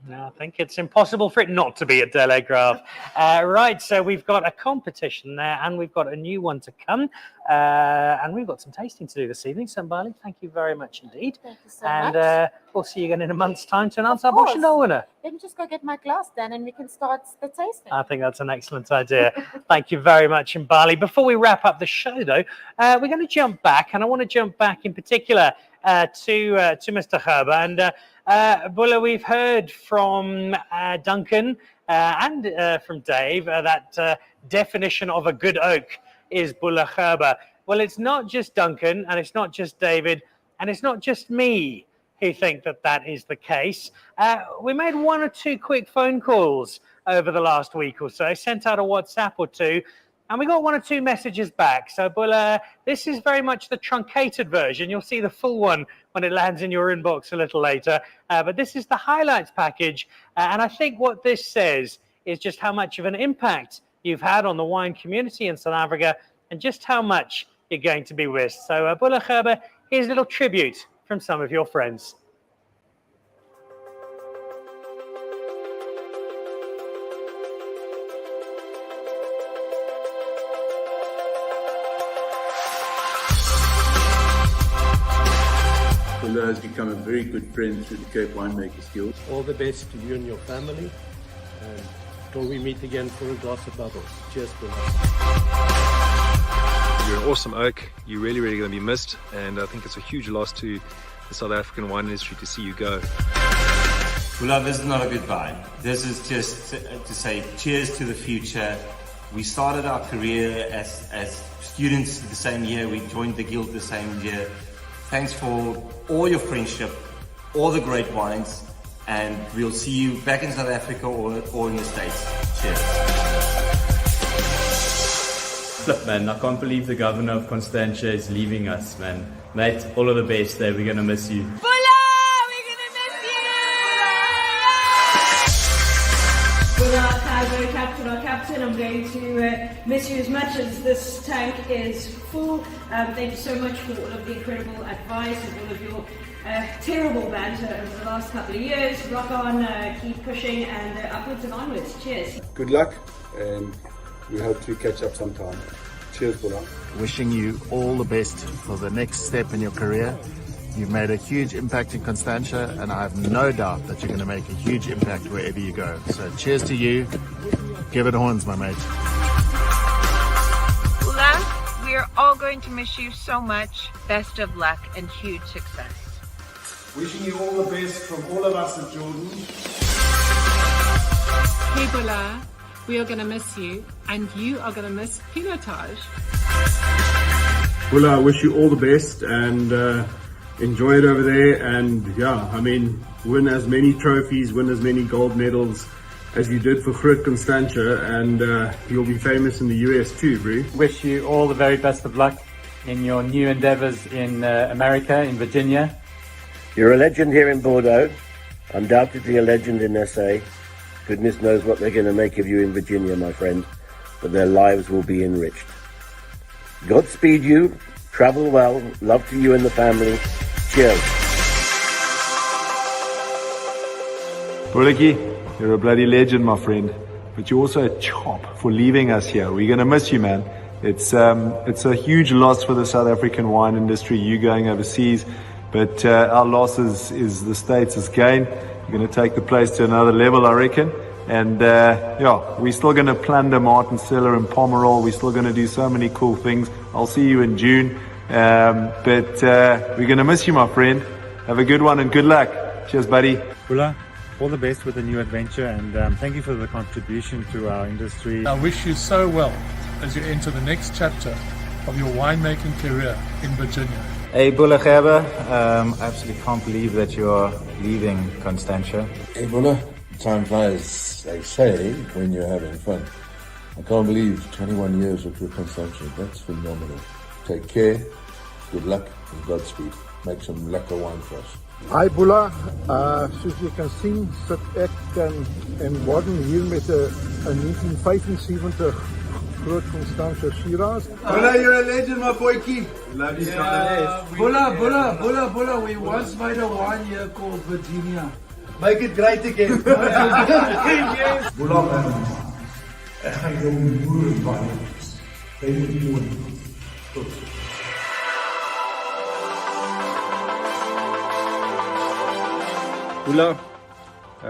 S1: No, I think it's impossible for it not to be at Delaire Graff. Right, so we've got a competition there, and we've got a new one to come, and we've got some tasting to do this evening. So, Boela, thank you very much indeed.
S5: Thank you so much.
S1: And we'll see you again in a month's time to announce our Boschendal winner.
S5: Let me just go get my glass then, and we can start the tasting.
S1: I think that's an excellent idea. Thank you very much, Mbali. Before we wrap up the show, though, we're going to jump back, and I want to jump back in particular to Mr. Gerber. And Boela, we've heard from Duncan and from Dave that definition of a good oak is Boela Gerber. Well, it's not just Duncan, and it's not just David, and it's not just me who think that that is the case. We made one or two quick phone calls over the last week or so, sent out a WhatsApp or two, and we got one or two messages back. So, Boela, this is very much the truncated version. You'll see the full one when it lands in your inbox a little later. But this is the highlights package. And I think what this says is just how much of an impact you've had on the wine community in South Africa and just how much you're going to be missed. So, Boela Gerber, here's a little tribute from some of your friends.
S8: Boela has become a very good friend through the Cape Winemaker Guild.
S9: All the best to you and your family. And till we meet again for a glass of bubbles. Cheers, Boela.
S10: You're an awesome oak. You're really, really going to be missed. And I think it's a huge loss to the South African wine industry to see you go.
S11: Boela, this is not a goodbye. This is just to say cheers to the future. We started our career as students the same year. We joined the guild the same year. Thanks for all your friendship, all the great wines, and we'll see you back in South Africa or in the States. Cheers.
S12: Flip, man, I can't believe the governor of Constantia is leaving us, man. Mate, all of the best there. We're going to miss you.
S13: Boela, we're going to miss you! Boela, our captain, I'm going to miss you as much as this tank is full. Thank you so much for all of the incredible advice and all of your terrible banter over the last couple of years. Rock on, keep pushing, and upwards and onwards. Cheers.
S8: Good luck, and we hope to catch up sometime. Cheers, Boela.
S14: Wishing you all the best for the next step in your career. You've made a huge impact in Constantia, and I have no doubt that you're going to make a huge impact wherever you go. So cheers to you. Give it horns, my mate.
S15: Boela, we are all going to miss you so much. Best of luck and huge success.
S16: Wishing you all the best from all of us at Jordan.
S17: Hey Boela, we are going to miss you, and you are going to miss Pinotage.
S8: Boela, I wish you all the best, and enjoy it over there. And yeah, I mean, win as many trophies, win as many gold medals as you did for Groot Constantia, and you'll be famous in the US too, bro.
S18: Wish you all the very best of luck in your new endeavors in America, in Virginia.
S19: You're a legend here in Bordeaux, undoubtedly a legend in SA. Goodness knows what they're going to make of you in Virginia, my friend, but their lives will be enriched. Godspeed you, travel well, love to you and the family. Cheers.
S3: Boela, you're a bloody legend, my friend, but you're also a chop for leaving us here. We're going to miss you, man. It's a huge loss for the South African wine industry, you going overseas, but our loss is the States' gain. You're going to take the place to another level, I reckon. And yeah, we're still going to plunder Martin Cellar and Pomerol. We're still going to do so many cool things. I'll see you in June. But we're going to miss you, my friend. Have a good one and good luck. Cheers, buddy.
S20: Boela, all the best with the new adventure, and thank you for the contribution to our industry.
S21: I wish you so well as you enter the next chapter of your winemaking career in Virginia.
S22: Hey, Boela Gerber, I absolutely can't believe that you're leaving Constantia.
S23: Hey, Boela, time flies, they say, when you're having fun. I can't believe 21 years of Groot Constantia. That's phenomenal. Take care, good luck, and Godspeed. Make some lekker wine for us.
S2: Hi Boela, soos jy kan sien sit ek in Warden hier met 'n 1975 Groot Constantia Shiraz.
S16: Boela, you're a legend, my boykie. Love you, Boela, we once made a wine here called Virginia. Make it great again. Yes. Boela, man. Ek gaan jou moer baie. Jy moet die moer. Tot.
S4: Boela,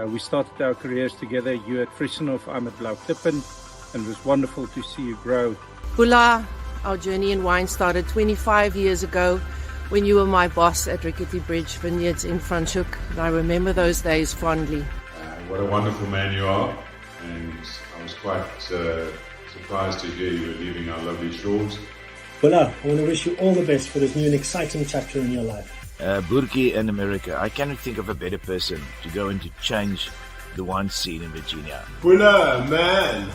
S4: we started our careers together. You at Friesenhof, I'm at Blauklippen, and it was wonderful to see you grow.
S6: Boela, our journey in wine started 25 years ago when you were my boss at Rickety Bridge Vineyards in Franschhoek, and I remember those days fondly.
S24: What a wonderful man you are, and I was quite surprised to hear you were leaving our lovely shores.
S25: Boela, I want to wish you all the best for this new and exciting chapter in your life.
S26: Burki in America. I cannot think of a better person to go and to change the wine scene in Virginia.
S16: Boela, man,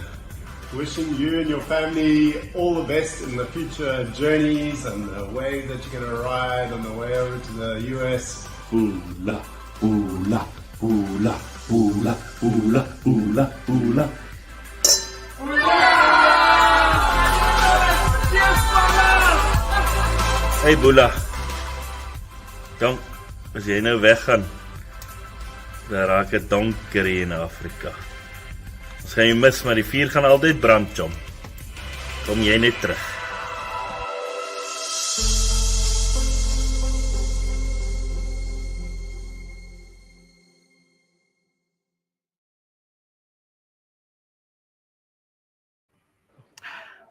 S16: wishing you and your family all the best in the future journeys and the way that you're going to ride on the way over to the US.
S23: Boela, Boela, Boela, Boela, Boela, Boela, Boela.
S11: Hey Boela. Dank, as jy nou weggaan, dan raak het donker hier in Afrika. Ons gaan jy mis, maar die vuur gaan altyd brand, John. Kom jy net terug.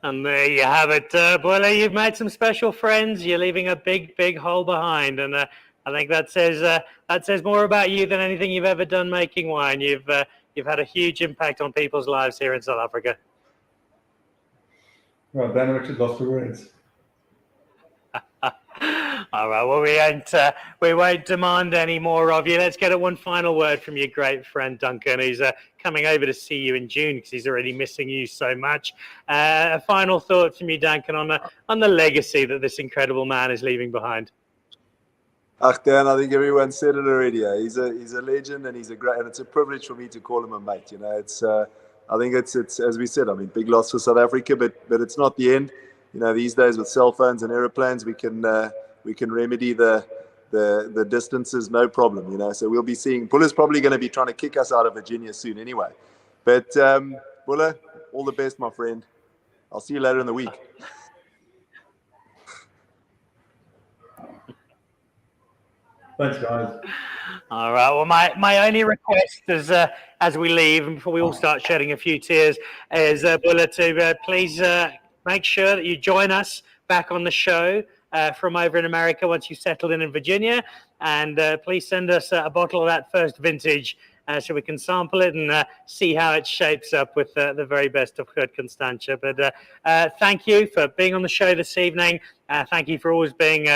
S1: And there you have it, Boela. You've made some special friends. You're leaving a big, big hole behind, and I think that says more about you than anything you've ever done making wine. You've had a huge impact on people's lives here in South Africa.
S20: Well, Dan Richard lost for words.
S1: All right. Well, we won't demand any more of you. Let's get one final word from your great friend Duncan. He's coming over to see you in June because he's already missing you so much. A final thought from you, Duncan, on the legacy that this incredible man is leaving behind.
S3: Dan, I think everyone said it already. He's a legend, and and it's a privilege for me to call him a mate. You know, I think it's as we said. I mean, big loss for South Africa, but it's not the end. You know, these days with cell phones and aeroplanes, we can remedy the distances, no problem. You know, so we'll be seeing. Boela's probably going to be trying to kick us out of Virginia soon, anyway. But Boela, all the best, my friend. I'll see you later in the week.
S20: Thanks, guys.
S1: All right. Well, my only request is, as we leave and before we all start shedding a few tears, is Boela to please make sure that you join us back on the show from over in America once you've settled in Virginia, and please send us a bottle of that first vintage so we can sample it and see how it shapes up with the very best of Groot Constantia. But thank you for being on the show this evening. Thank you for always being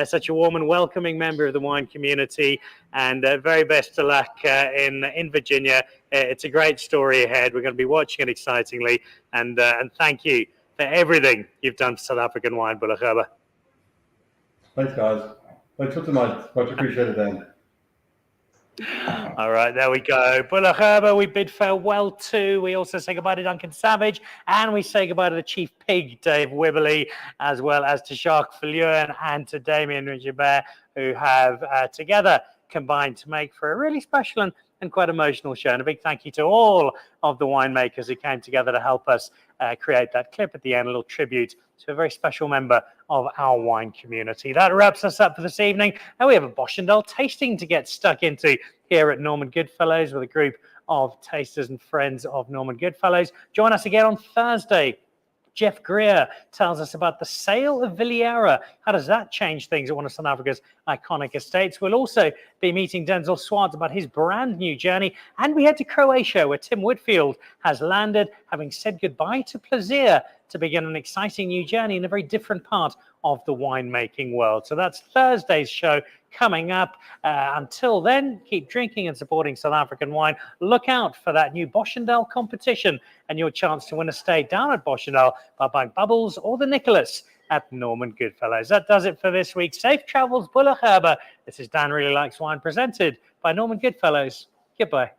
S1: such a warm and welcoming member of the wine community, and very best of luck in Virginia. It's a great story ahead. We're going to be watching it excitingly, and thank you for everything you've done for South African wine, Boela Gerber.
S20: Thanks, guys. Thanks for tonight. Much appreciated, Dan.
S1: All right, there we go. Boela Gerber, we bid farewell to. We also say goodbye to Duncan Savage, and we say goodbye to the chief pig, Dave Wibberley, as well as to Jacques Viljoen and to Damien Rijibert, who have together combined to make for a really special and quite emotional show. And a big thank you to all of the winemakers who came together to help us create that clip at the end, a little tribute to a very special member of our wine community. That wraps us up for this evening. And we have a Boschendal tasting to get stuck into here at Norman Goodfellows with a group of tasters and friends of Norman Goodfellows. Join us again on Thursday. Jeff Greer tells us about the sale of Villieira. How does that change things at one of South Africa's iconic estates? We'll also be meeting Denzel Swart about his brand new journey. And we head to Croatia, where Tim Whitfield has landed, having said goodbye to Plaisir to begin an exciting new journey in a very different part of the winemaking world. So that's Thursday's show coming up. Until then, keep drinking and supporting South African wine. Look out for that new Boschendal competition and your chance to win a stay down at Boschendal by buying Bubbles or the Nicholas at Norman Goodfellows. That does it for this week. Safe travels, Boela Gerber. This is Dan Really Likes Wine, presented by Norman Goodfellows. Goodbye.